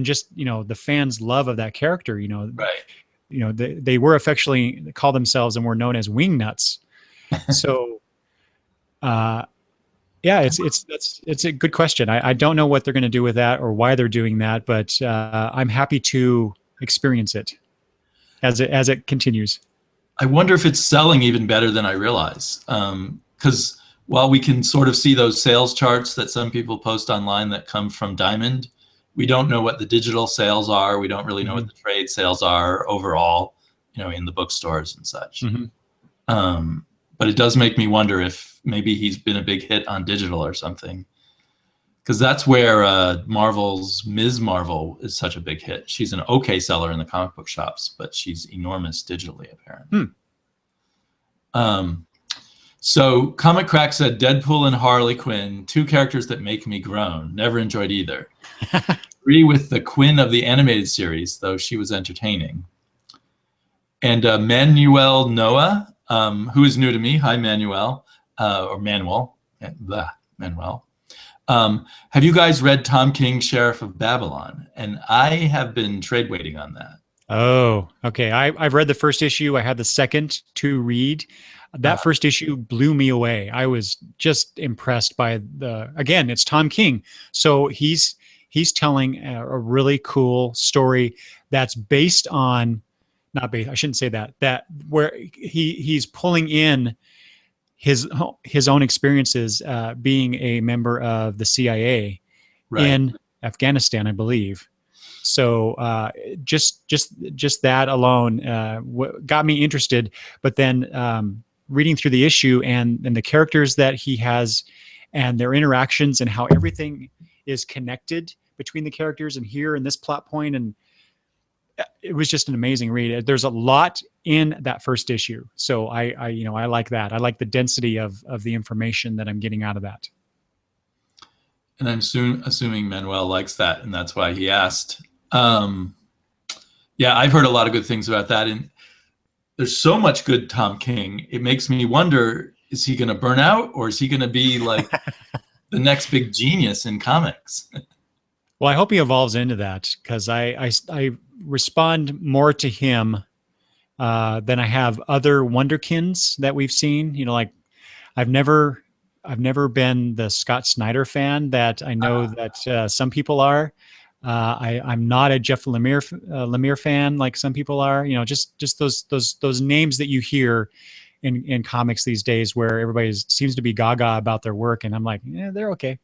just the fans' love of that character. Right. They were affectionately called themselves and were known as Wingnuts. So, it's a good question. I don't know what they're going to do with that or why they're doing that, but I'm happy to experience it as it continues. I wonder if it's selling even better than I realize. Because while we can sort of see those sales charts that some people post online that come from Diamond, we don't know what the digital sales are. We don't really know Mm-hmm. what the trade sales are overall, in the bookstores and such. Mm-hmm. But it does make me wonder if maybe he's been a big hit on digital or something. Because that's where Marvel's Ms. Marvel is such a big hit. She's an okay seller in the comic book shops, but she's enormous digitally, apparently. So Comic Crack said Deadpool and Harley Quinn, 2 characters that make me groan. Never enjoyed either. Agree with the Quinn of the animated series, though she was entertaining. And Manuel Noah, who is new to me. Hi, Manuel, or Manuel. Manuel. Have you guys read Tom King's Sheriff of Babylon? And I have been trade waiting on that. Oh, okay. I've read the first issue. I had the second to read. That first issue blew me away. I was just impressed by again, it's Tom King. So he's telling a really cool story that's based on, I shouldn't say that where he's pulling in his own experiences being a member of the CIA in Afghanistan, I believe. So just that alone got me interested. But then reading through the issue and the characters that he has and their interactions and how everything is connected between the characters and here in this plot point, and it was just an amazing read. There's a lot in that first issue, so I like that. I like the density of the information that I'm getting out of that. And I'm assuming Manuel likes that, and that's why he asked. Yeah, I've heard a lot of good things about that, and there's so much good Tom King. It makes me wonder: is he going to burn out, or is he going to be like the next big genius in comics? Well, I hope he evolves into that, because I respond more to him than I have other Wonderkins that we've seen. Like I've never been the Scott Snyder fan that I know that some people are. I'm not a Jeff Lemire fan like some people are. Just those names that you hear in comics these days, where everybody seems to be gaga about their work, and I'm like, yeah, they're okay.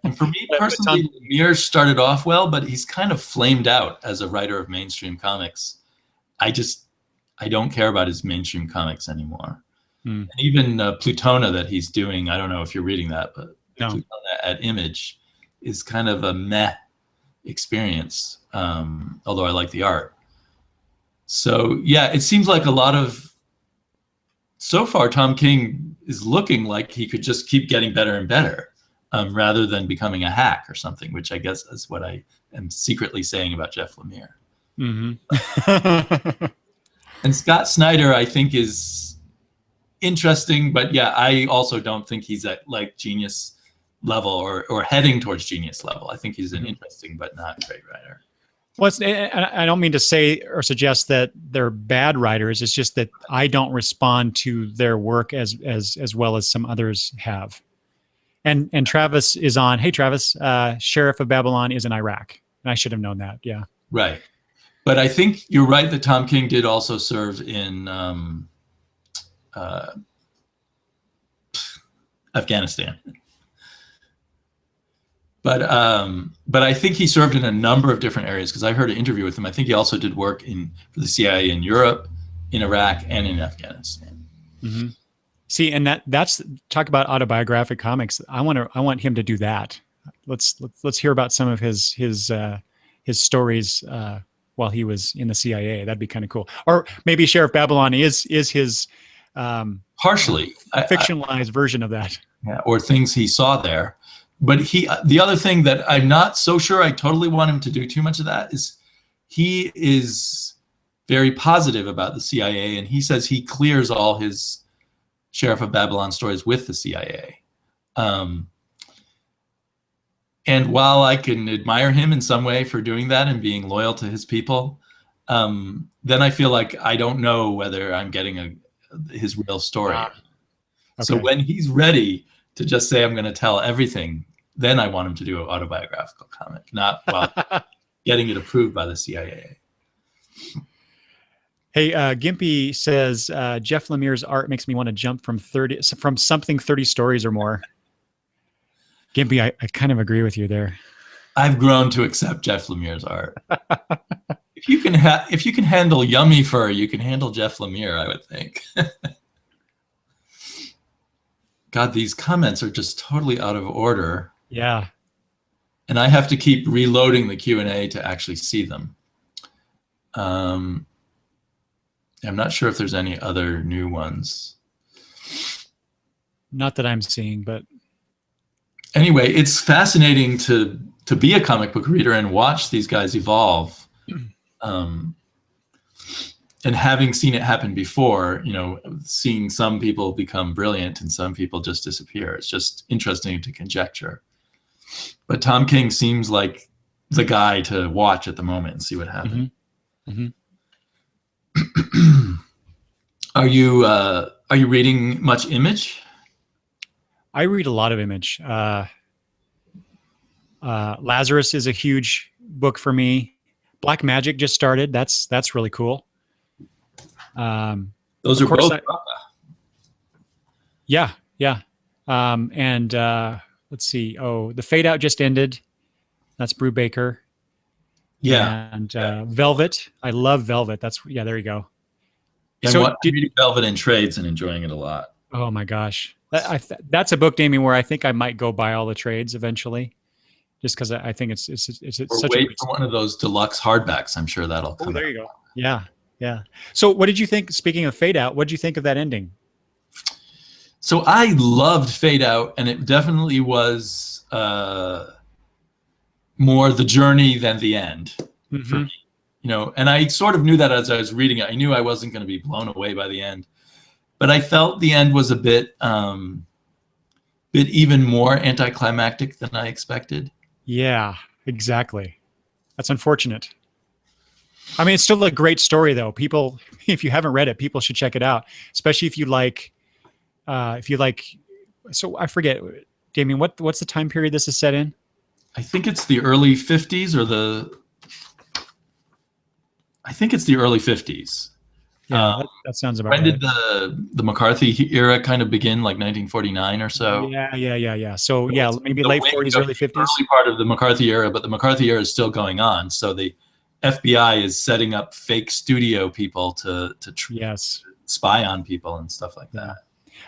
And for me personally, Lemire started off well, but he's kind of flamed out as a writer of mainstream comics. I don't care about his mainstream comics anymore. And even Plutona that he's doing, I don't know if you're reading that, but no. Plutona at Image is kind of a meh experience, although I like the art. So yeah, it seems like so far Tom King is looking like he could just keep getting better and better, rather than becoming a hack or something, which I guess is what I am secretly saying about Jeff Lemire. And Scott Snyder, I think, is interesting, but yeah, I also don't think he's at like genius level or heading towards genius level. I think he's an interesting but not great writer. Well, I don't mean to say or suggest that they're bad writers. It's just that I don't respond to their work as well as some others have. And Travis is on. Hey, Travis, Sheriff of Babylon is in Iraq, and I should have known that. Yeah. Right. But I think you're right that Tom King did also serve in Afghanistan. But I think he served in a number of different areas, because I heard an interview with him. I think he also did work for the CIA in Europe, in Iraq, and in Afghanistan. Mm-hmm. See, and that's talk about autobiographic comics. I want him to do that. Let's hear about some of his stories while he was in the CIA. That'd be kind of cool. Or maybe Sheriff Babylon is his partially fictionalized version of that. Yeah, or things he saw there. But the other thing that I'm not so sure I totally want him to do too much of that is he is very positive about the CIA, and he says he clears all his Sheriff of Babylon stories with the CIA. And while I can admire him in some way for doing that and being loyal to his people, then I feel like I don't know whether I'm getting his real story. Okay. So when he's ready to just say, I'm going to tell everything, then I want him to do an autobiographical comic, not while getting it approved by the CIA. Hey, Gimpy says, Jeff Lemire's art makes me want to jump from something 30 stories or more. Gimpy, I kind of agree with you there. I've grown to accept Jeff Lemire's art. If you can handle Yummy Fur, you can handle Jeff Lemire, I would think. God, these comments are just totally out of order. Yeah. And I have to keep reloading the Q&A to actually see them. I'm not sure if there's any other new ones. Not that I'm seeing, but anyway, it's fascinating to be a comic book reader and watch these guys evolve. And having seen it happen before, you know, seeing some people become brilliant and some people just disappear. It's just interesting to conjecture. But Tom King seems like the guy to watch at the moment and see what happens. Mm-hmm. Mm-hmm. Are you reading much Image? I read a lot of Image. Lazarus is a huge book for me. Black Magic just started. That's really cool. Those are both. Yeah. And let's see. Oh, The Fade Out just ended. That's Brew Baker. Yeah. And Velvet. I love Velvet. There you go. And so reading Velvet in trades and enjoying it a lot. Oh my gosh. That's a book, Damien, where I think I might go buy all the trades eventually. Just because I think it's such wait for one of those deluxe hardbacks. I'm sure that'll come. Oh, there you go. Yeah. So what did you think, speaking of Fade Out, what did you think of that ending? So I loved Fade Out, and it definitely was more the journey than the end for me. You know, and I sort of knew that as I was reading it. I knew I wasn't going to be blown away by the end. But I felt the end was a bit even more anticlimactic than I expected. Yeah, exactly. That's unfortunate. I mean, it's still a great story, though. People, if you haven't read it, people should check it out. Especially if you like. So I forget, Damien. What's the time period this is set in? I think it's the early 50s I think it's the early 50s. Yeah, that sounds about right. When did the McCarthy era kind of begin, like 1949 or so? Yeah. So yeah, maybe late 40s, early 50s. Early part of the McCarthy era, but the McCarthy era is still going on. So the FBI is setting up fake studio people to spy on people and stuff like that.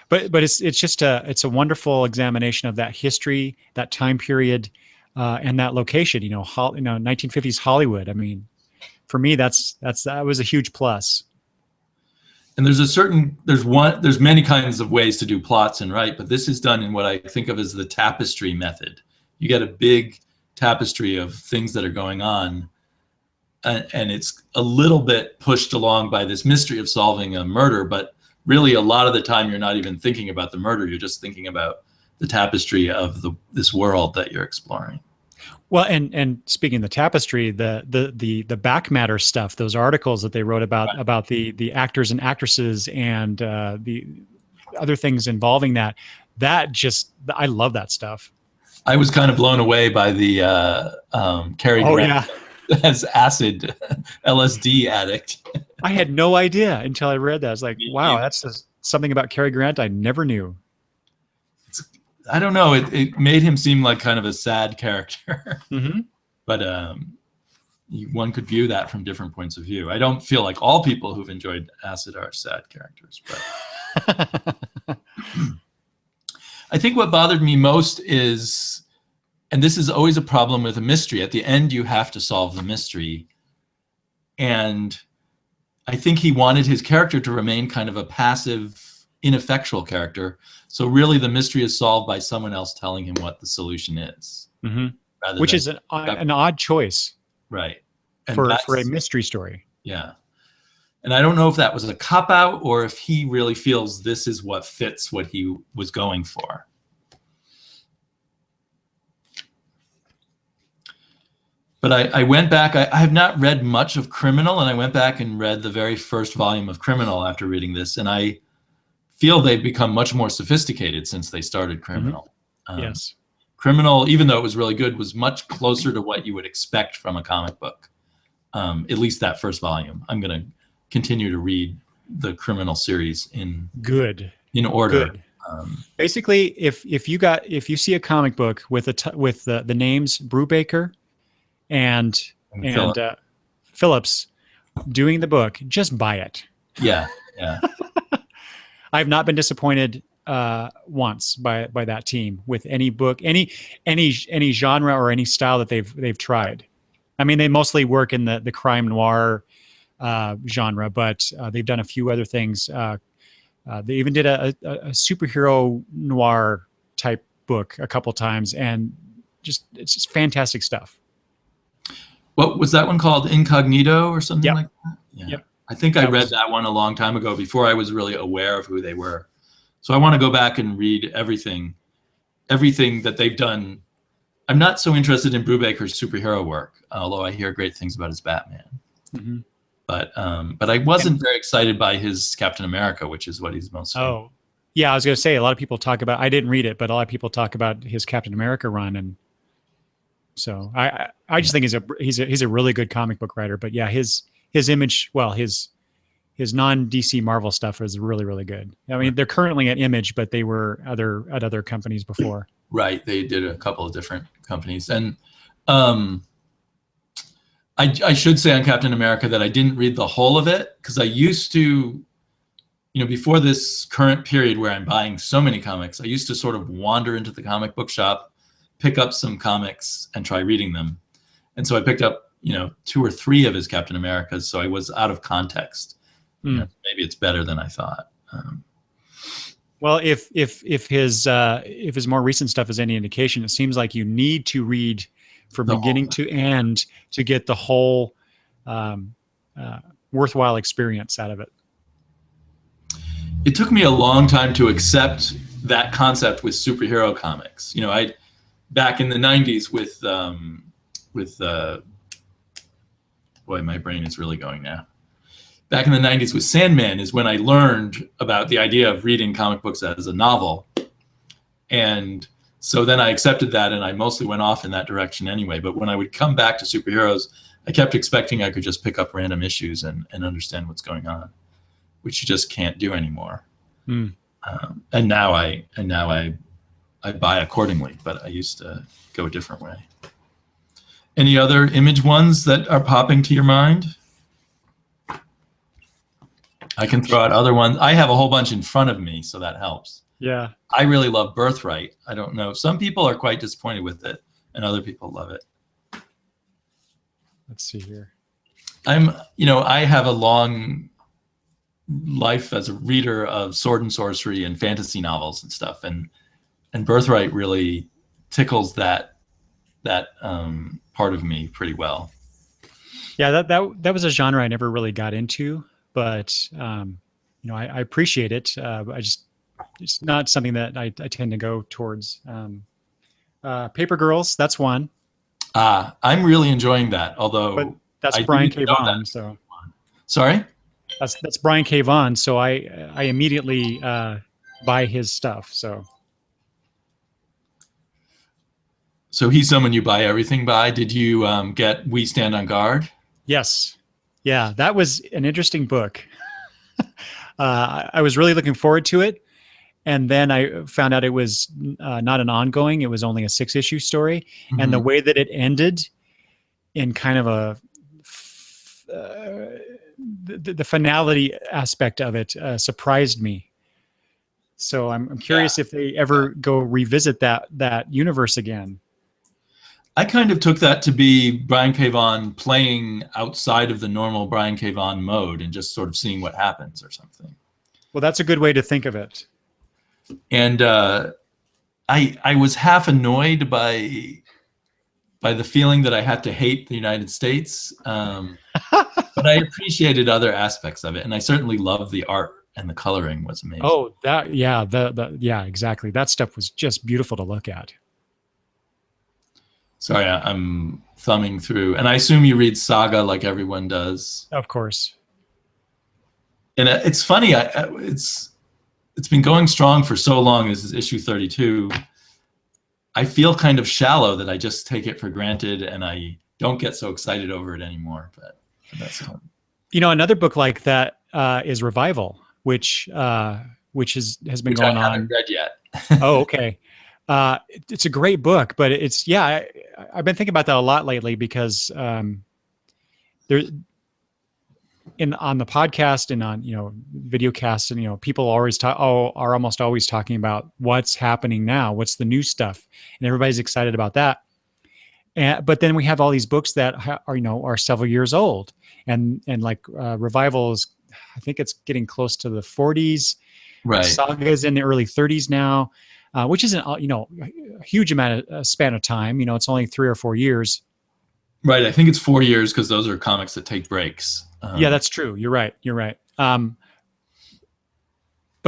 But it's just it's a wonderful examination of that history, that time period, and that location. 1950s Hollywood. I mean, for me, that was a huge plus. And there's many kinds of ways to do plots and write, but this is done in what I think of as the tapestry method. You get a big tapestry of things that are going on, and it's a little bit pushed along by this mystery of solving a murder, but really a lot of the time you're not even thinking about the murder, you're just thinking about the tapestry of this world that you're exploring. Well, and speaking of the tapestry, the back matter stuff, those articles that they wrote about the actors and actresses and the other things involving that I love that stuff. I was kind of blown away by the Cary Grant as acid LSD addict. I had no idea until I read that. I was like, wow, that's something about Cary Grant I never knew. I don't know. It made him seem like kind of a sad character, but one could view that from different points of view. I don't feel like all people who've enjoyed acid are sad characters, but I think what bothered me most is, and this is always a problem with a mystery, at the end you have to solve the mystery. And I think he wanted his character to remain kind of a passive, ineffectual character. So really the mystery is solved by someone else telling him what the solution is. Which is an odd choice. Right. For a mystery story. Yeah. And I don't know if that was a cop-out or if he really feels this is what fits what he was going for. But I went back, I have not read much of Criminal, and I went back and read the very first volume of Criminal after reading this, and I feel they've become much more sophisticated since they started Criminal. Yes. Criminal, even though it was really good, was much closer to what you would expect from a comic book. At least that first volume. I'm going to continue to read the Criminal series in order. Good. Basically, if you see a comic book with the names Brubaker and Phillips doing the book, just buy it. Yeah. I've not been disappointed once by that team with any book, any genre or any style that they've tried. I mean, they mostly work in the crime noir genre, but they've done a few other things. They even did a superhero noir type book a couple times, and it's just fantastic stuff. What was that one called? Incognito or something like that? Yeah. Yep. I think I read that one a long time ago before I was really aware of who they were. So I want to go back and read everything that they've done. I'm not so interested in Brubaker's superhero work, although I hear great things about his Batman. Mm-hmm. But I wasn't very excited by his Captain America, which is what he's most famous. Oh, yeah, I was going to say, a lot of people talk about, I didn't read it, but a lot of people talk about his Captain America run. And so I just think he's a really good comic book writer. But yeah, his Image, well, his non-DC Marvel stuff is really, really good. I mean, they're currently at Image, but they were at other companies before. Right. They did a couple of different companies. And I should say on Captain America that I didn't read the whole of it, because I used to, before this current period where I'm buying so many comics, I used to sort of wander into the comic book shop, pick up some comics and try reading them. And so I picked up, 2 or 3 of his Captain Americas. So I was out of context. Maybe it's better than I thought. Well, if his more recent stuff is any indication, it seems like you need to read from beginning to end to get the whole worthwhile experience out of it. It took me a long time to accept that concept with superhero comics. I back in the 90s with boy, my brain is really going now. Back in the 90s with Sandman is when I learned about the idea of reading comic books as a novel. And so then I accepted that, and I mostly went off in that direction anyway. But when I would come back to superheroes, I kept expecting I could just pick up random issues and understand what's going on, which you just can't do anymore. And now I buy accordingly, but I used to go a different way. Any other Image ones that are popping to your mind? I can throw out other ones. I have a whole bunch in front of me, so that helps. Yeah. I really love Birthright. I don't know. Some people are quite disappointed with it, and other people love it. Let's see here. I have a long life as a reader of sword and sorcery and fantasy novels and stuff, and Birthright really tickles that part of me pretty well. Yeah, that was a genre I never really got into, but I appreciate it. It's not something that I tend to go towards. Paper Girls, that's one. I'm really enjoying that, although but that's Brian K. Vaughan. So sorry, that's Brian K. Vaughan. So I immediately buy his stuff. So he's someone you buy everything by. Did you get We Stand on Guard? Yes. Yeah, that was an interesting book. I was really looking forward to it. And then I found out it was not an ongoing. It was only a 6-issue story. Mm-hmm. And the way that it ended in kind of the finality aspect of it surprised me. So I'm curious if they ever go revisit that universe again. I kind of took that to be Brian K. Vaughan playing outside of the normal Brian K. Vaughan mode and just sort of seeing what happens or something. Well, that's a good way to think of it. And I was half annoyed by the feeling that I had to hate the United States, but I appreciated other aspects of it, and I certainly loved the art and the coloring was amazing. Oh, yeah, exactly. That stuff was just beautiful to look at. Sorry, I'm thumbing through, and I assume you read Saga like everyone does. Of course. And it's funny. It's been going strong for so long. This is issue 32. I feel kind of shallow that I just take it for granted, and I don't get so excited over it anymore. But that's fun. Another book like that is Revival, which which has been which going I haven't on. read yet. Oh, okay. It's a great book, but I've been thinking about that a lot lately because there on the podcast and on video casts, and people always are almost always talking about what's happening now, what's the new stuff, and everybody's excited about that. But then we have all these books that are several years old, and like Revival is, I think it's getting close to the 40s. Right. Saga is in the early 30s now, which isn't a huge amount of span of time. It's only 3 or 4 years. Right. I think it's 4 years because those are comics that take breaks. Yeah, that's true. You're right. But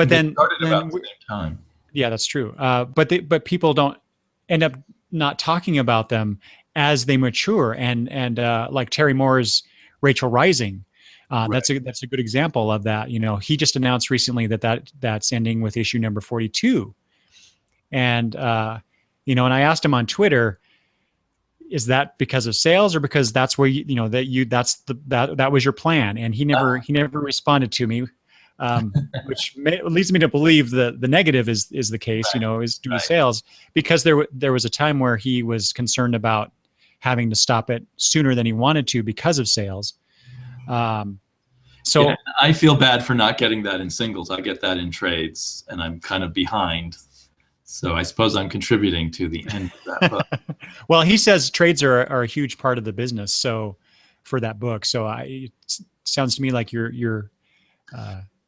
then started about the same time. Yeah, that's true. But people don't end up not talking about them as they mature, and like Terry Moore's Rachel Rising. Right. That's a good example of that. He just announced recently that's ending with issue number 42. And and I asked him on Twitter, is that because of sales or because that's where that was your plan? And he never responded to me, which leads me to believe the negative is the case. Right. Is due to sales, because there was a time where he was concerned about having to stop it sooner than he wanted to because of sales. So I feel bad for not getting that in singles. I get that in trades, and I'm kind of behind. So I suppose I'm contributing to the end of that book. Well, he says trades are a huge part of the business. So for that book, it sounds to me like you're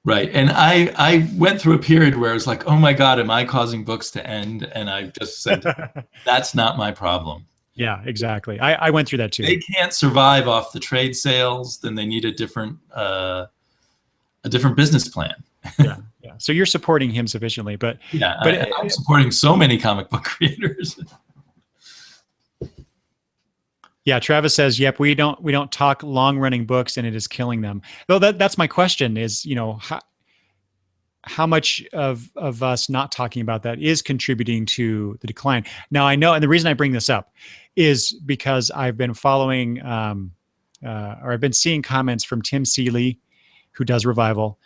right. And I went through a period where it was like, oh my God, am I causing books to end? And I just said, that's not my problem. Yeah, exactly. I went through that too. They can't survive off the trade sales, then they need a different business plan. Yeah. So you're supporting him sufficiently, but I'm supporting so many comic book creators. Yeah, Travis says, "Yep, we don't talk long-running books, and it is killing them." Though that's my question: is how much of us not talking about that is contributing to the decline? Now I know, and the reason I bring this up is because I've been following, or I've been seeing comments from Tim Seeley, who does Revival,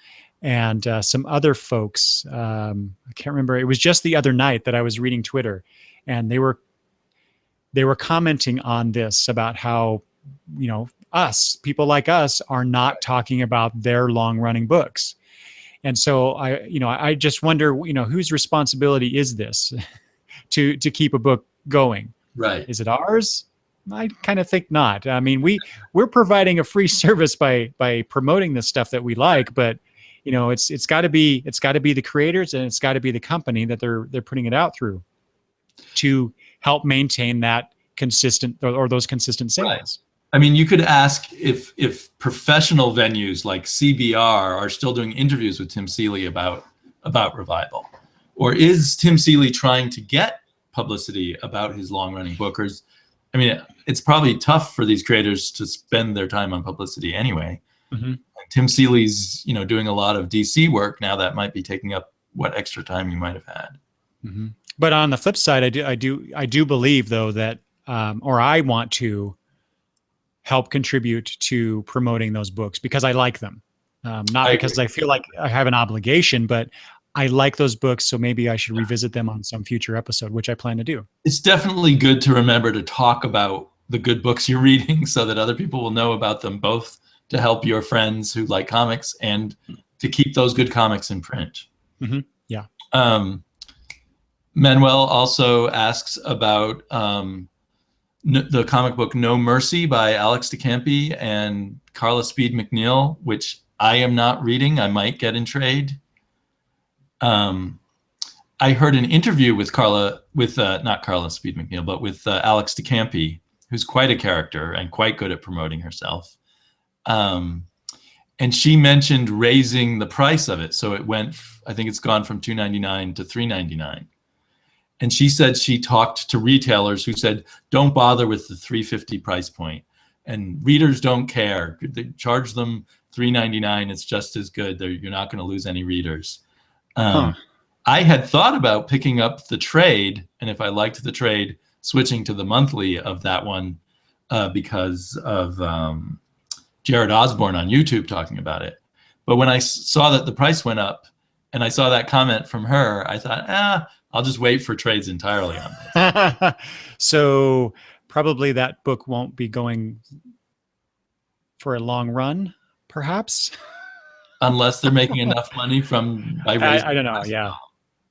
and some other folks. I can't remember. It was just the other night that I was reading Twitter, and they were commenting on this about how, people like us are not talking about their long-running books. And so I just wonder, whose responsibility is this to keep a book going? Right. Is it ours? I kind of think not. I mean, we're providing a free service by promoting the stuff that we like, but it's got to be the creators, and it's got to be the company that they're putting it out through to help maintain that consistent or those consistent sales. Right. I mean, you could ask if professional venues like CBR are still doing interviews with Tim Seeley about Revival, or is Tim Seeley trying to get publicity about his long-running bookers? I mean, it's probably tough for these creators to spend their time on publicity anyway. Mm-hmm. And Tim Seeley's, doing a lot of DC work now that might be taking up what extra time you might have had. Mm-hmm. But on the flip side, I do believe though that, or I want to help contribute to promoting those books because I like them, not because I feel like I have an obligation, but I like those books, so maybe I should revisit them on some future episode, which I plan to do. It's definitely good to remember to talk about the good books you're reading so that other people will know about them, both to help your friends who like comics and to keep those good comics in print. Mm-hmm. Yeah. Manuel also asks about the comic book No Mercy by Alex DeCampi and Carla Speed McNeil, which I am not reading. I might get in trade. I heard an interview with not Carla Speed McNeil, but with Alex DeCampi, who's quite a character and quite good at promoting herself. And she mentioned raising the price of it. So it went, I think it's gone from $2.99 to $3.99. And she said she talked to retailers who said, don't bother with the $3.50 price point. And readers don't care. They charge them $3.99. It's just as good. You're not going to lose any readers. I had thought about picking up the trade, and if I liked the trade, switching to the monthly of that one because of Jared Osborne on YouTube talking about it. But when I saw that the price went up and I saw that comment from her, I thought, I'll just wait for trades entirely on this. So probably that book won't be going for a long run, perhaps. Unless they're making enough money by raising. I don't know. Yeah,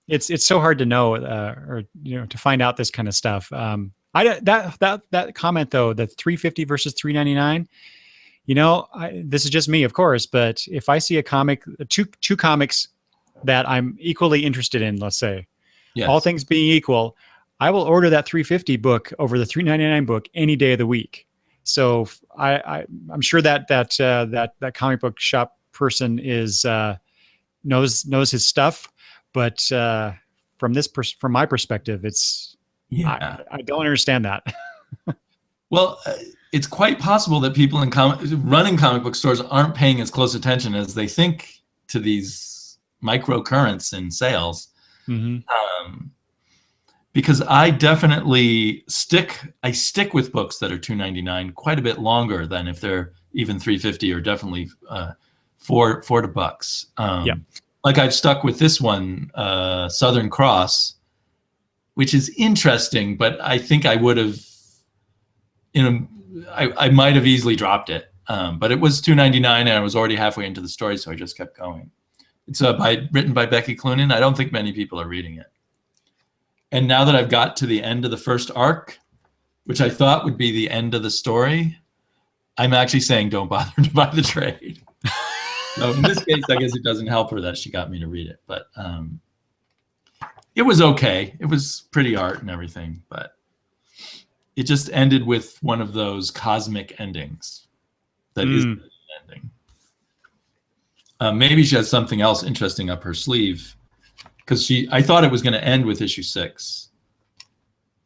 it's so hard to know, or to find out this kind of stuff. That comment though, the $3.50 versus $3.99. This is just me, of course, but if I see a comic, two comics that I'm equally interested in, let's say, yes, all things being equal, I will order that $3.50 book over the $3.99 book any day of the week. So I'm sure that comic book shop person knows his stuff, but from my perspective, it's I don't understand that. Well, it's quite possible that people running comic book stores aren't paying as close attention as they think to these micro currents in sales. Mm-hmm. Because I definitely stick with books that are $2.99 quite a bit longer than if they're even $3.50 or definitely $4. Like I've stuck with this one, Southern Cross, which is interesting, but I think I would have, I might have easily dropped it. But it was $2.99 and I was already halfway into the story, so I just kept going. It's written by Becky Cloonan. I don't think many people are reading it. And now that I've got to the end of the first arc, which I thought would be the end of the story, I'm actually saying don't bother to buy the trade. So in this case, I guess it doesn't help her that she got me to read it. But it was okay. It was pretty art and everything, but it just ended with one of those cosmic endings that isn't an ending. Maybe she has something else interesting up her sleeve, because I thought it was going to end with issue 6,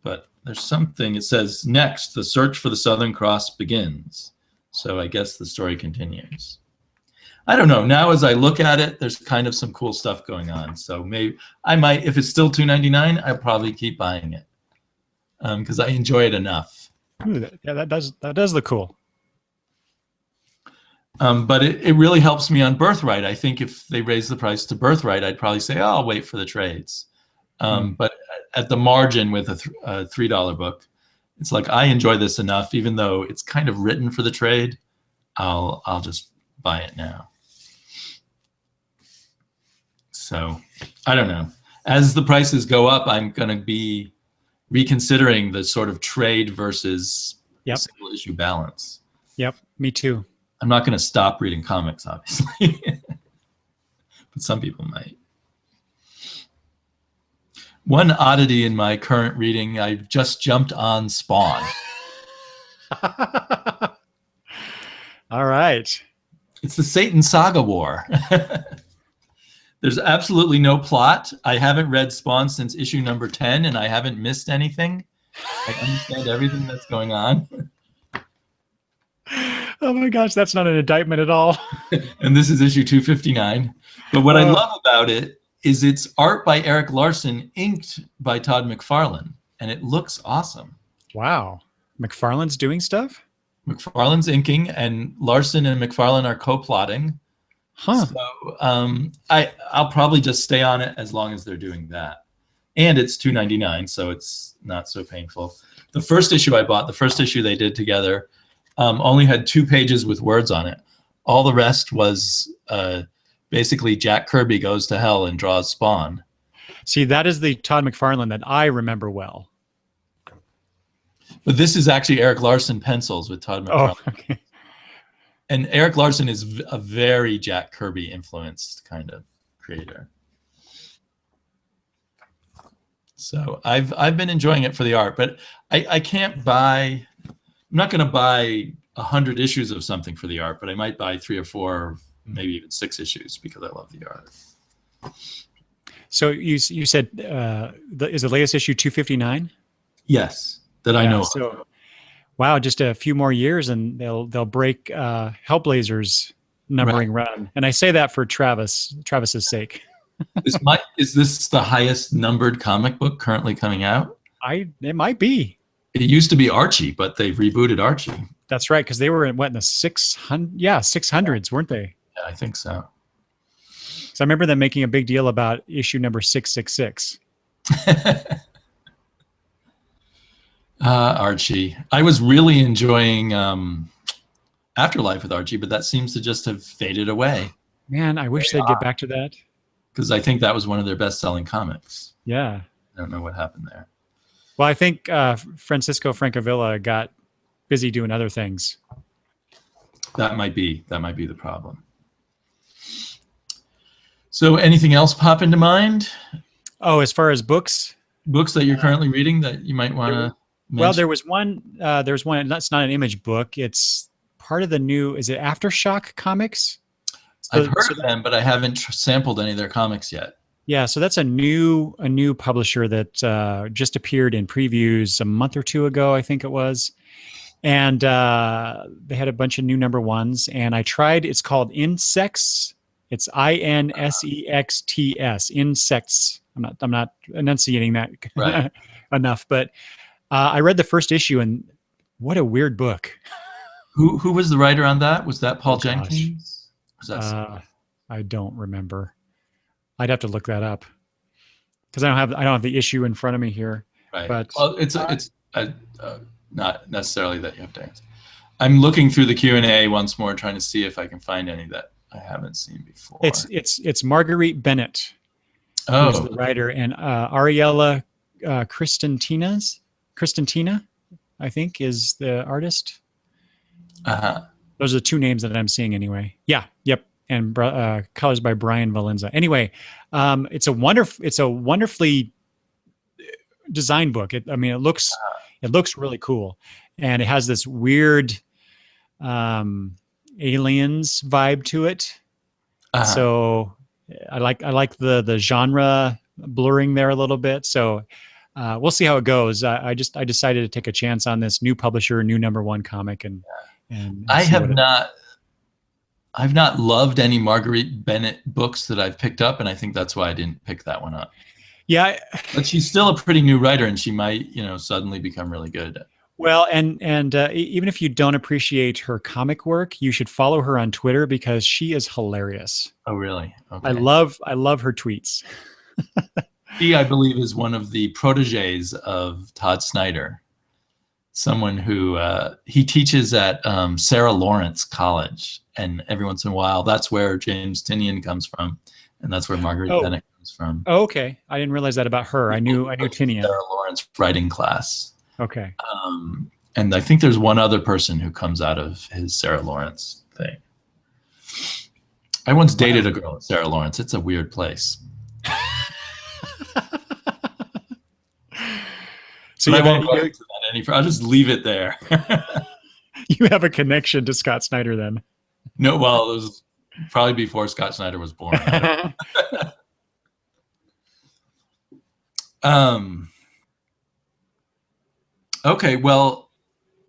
but there's something. It says, next, the search for the Southern Cross begins. So I guess the story continues. I don't know. Now, as I look at it, there's kind of some cool stuff going on. So maybe I might, if it's still $2.99, I'll probably keep buying it because I enjoy it enough. Ooh, that does look cool. But it really helps me on Birthright. I think if they raise the price to Birthright, I'd probably say, I'll wait for the trades. But at the margin with a $3 book, it's like, I enjoy this enough, even though it's kind of written for the trade, I'll just buy it now. So I don't know. As the prices go up, I'm going to be reconsidering the sort of trade versus single issue balance. Yep, me too. I'm not going to stop reading comics, obviously, but some people might. One oddity in my current reading, I just jumped on Spawn. All right. It's the Satan Saga War. There's absolutely no plot. I haven't read Spawn since issue number 10, and I haven't missed anything. I understand everything that's going on. Oh my gosh, that's not an indictment at all. And this is issue 259. But what I love about it is it's art by Eric Larson, inked by Todd McFarlane, and it looks awesome. Wow. McFarlane's doing stuff? McFarlane's inking, and Larson and McFarlane are co-plotting. Huh. So I'll probably just stay on it as long as they're doing that. And it's $2.99, so it's not so painful. The first issue I bought, the first issue they did together, only had 2 pages with words on it. All the rest was basically Jack Kirby goes to hell and draws Spawn. See, that is the Todd McFarlane that I remember well. But this is actually Eric Larson pencils with Todd McFarlane. Oh, okay. And Eric Larson is a very Jack Kirby influenced kind of creator. So I've been enjoying it for the art, but I can't buy. I'm not going to buy 100 issues of something for the art, but I might buy 3 or 4, maybe even 6 issues because I love the art. So you said is the latest issue 259? Yes, that I know. So, wow, just a few more years and they'll break Hellblazer's numbering run. And I say that for Travis's sake. Is this the highest numbered comic book currently coming out? It might be. It used to be Archie, but they've rebooted Archie. That's right, because they were in the 600s, weren't they? Yeah, I think so. So I remember them making a big deal about issue number 666. Archie. I was really enjoying Afterlife with Archie, but that seems to just have faded away. Man, I wish they'd get back to that. Because I think that was one of their best-selling comics. Yeah. I don't know what happened there. Well, I think Francisco Francavilla got busy doing other things. That might be the problem. So anything else pop into mind? Oh, as far as books that you're currently reading that you might want to mention? Well, there was one. There's one. That's not an image book. It's part of the new. Is it Aftershock Comics? So, I've heard of them, but I haven't sampled any of their comics yet. Yeah, so that's a new publisher that just appeared in previews a month or two ago, I think it was. And they had a bunch of new number ones, and I tried. It's called Insects. It's INSEXTS. Insects. I'm not enunciating that right. enough, but I read the first issue, and what a weird book. Who was the writer on that? Was that Paul Jenkins? Was that I don't remember. I'd have to look that up because I don't have the issue in front of me here. Right. But well, it's not necessarily that you have to answer. I'm looking through the Q&A once more, trying to see if I can find any that I haven't seen before. It's Marguerite Bennett, who's the writer, and Ariella Cristantina, I think, is the artist. Those are the two names that I'm seeing anyway. Yeah. Yep. And colors by Brian Valenza. Anyway, it's a wonderfully designed book. It looks really cool, and it has this weird aliens vibe to it. So I like the genre blurring there a little bit. So we'll see how it goes. I decided to take a chance on this new publisher, new number one comic, and I've not loved any Marguerite Bennett books that I've picked up, and I think that's why I didn't pick that one up. Yeah, but she's still a pretty new writer, and she might, suddenly become really good. Well, and even if you don't appreciate her comic work, you should follow her on Twitter because she is hilarious. Oh, really? Okay. I love her tweets. She, I believe, is one of the proteges of Todd Snyder. Someone who he teaches at Sarah Lawrence College, and every once in a while, that's where James Tynion comes from, and that's where Marguerite Bennett comes from. Oh, okay. I didn't realize that about her. I knew Tynion. Sarah Lawrence writing class. Okay. And I think there's one other person who comes out of his Sarah Lawrence thing. I once dated a girl at Sarah Lawrence. It's a weird place. So I won't go into that any further. I'll just leave it there. You have a connection to Scott Snyder then? No, well, it was probably before Scott Snyder was born. Okay, well,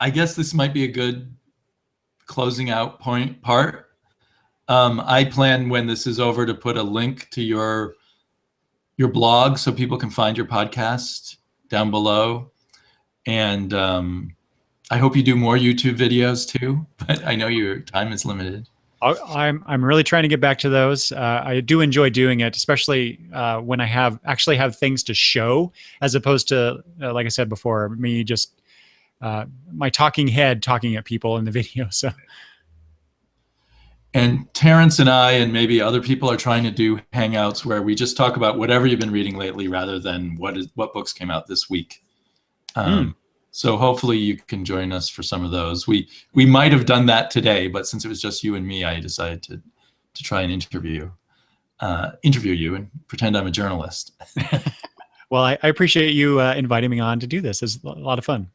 I guess this might be a good closing out part. I plan when this is over to put a link to your blog so people can find your podcast down below. And I hope you do more YouTube videos too, but I know your time is limited. I'm really trying to get back to those. I do enjoy doing it, especially when I actually have things to show, as opposed to, like I said before, me just my talking head talking at people in the video. So. And Terrence and I and maybe other people are trying to do hangouts where we just talk about whatever you've been reading lately, rather than what books came out this week. So hopefully you can join us for some of those. We might have done that today, but since it was just you and me, I decided to try and interview you and pretend I'm a journalist. Well, I appreciate you inviting me on to do this. It's a lot of fun.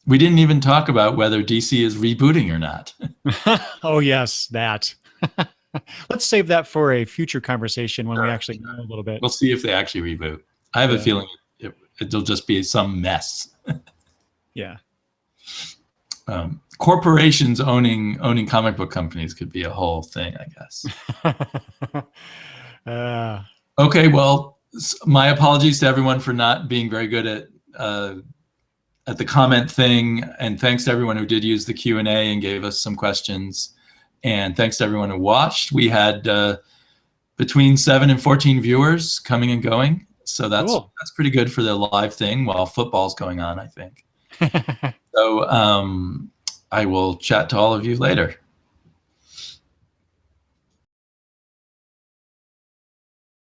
We didn't even talk about whether DC is rebooting or not. Oh, yes, that. Let's save that for a future conversation when we actually know a little bit. We'll see if they actually reboot. I have a feeling it'll just be some mess. Yeah. Corporations owning comic book companies could be a whole thing, I guess. Okay, well, my apologies to everyone for not being very good at the comment thing, and thanks to everyone who did use the Q&A and gave us some questions, and thanks to everyone who watched. We had between 7 and 14 viewers coming and going. So that's Cool. that's pretty good for the live thing while football's going on, I think. So I will chat to all of you later.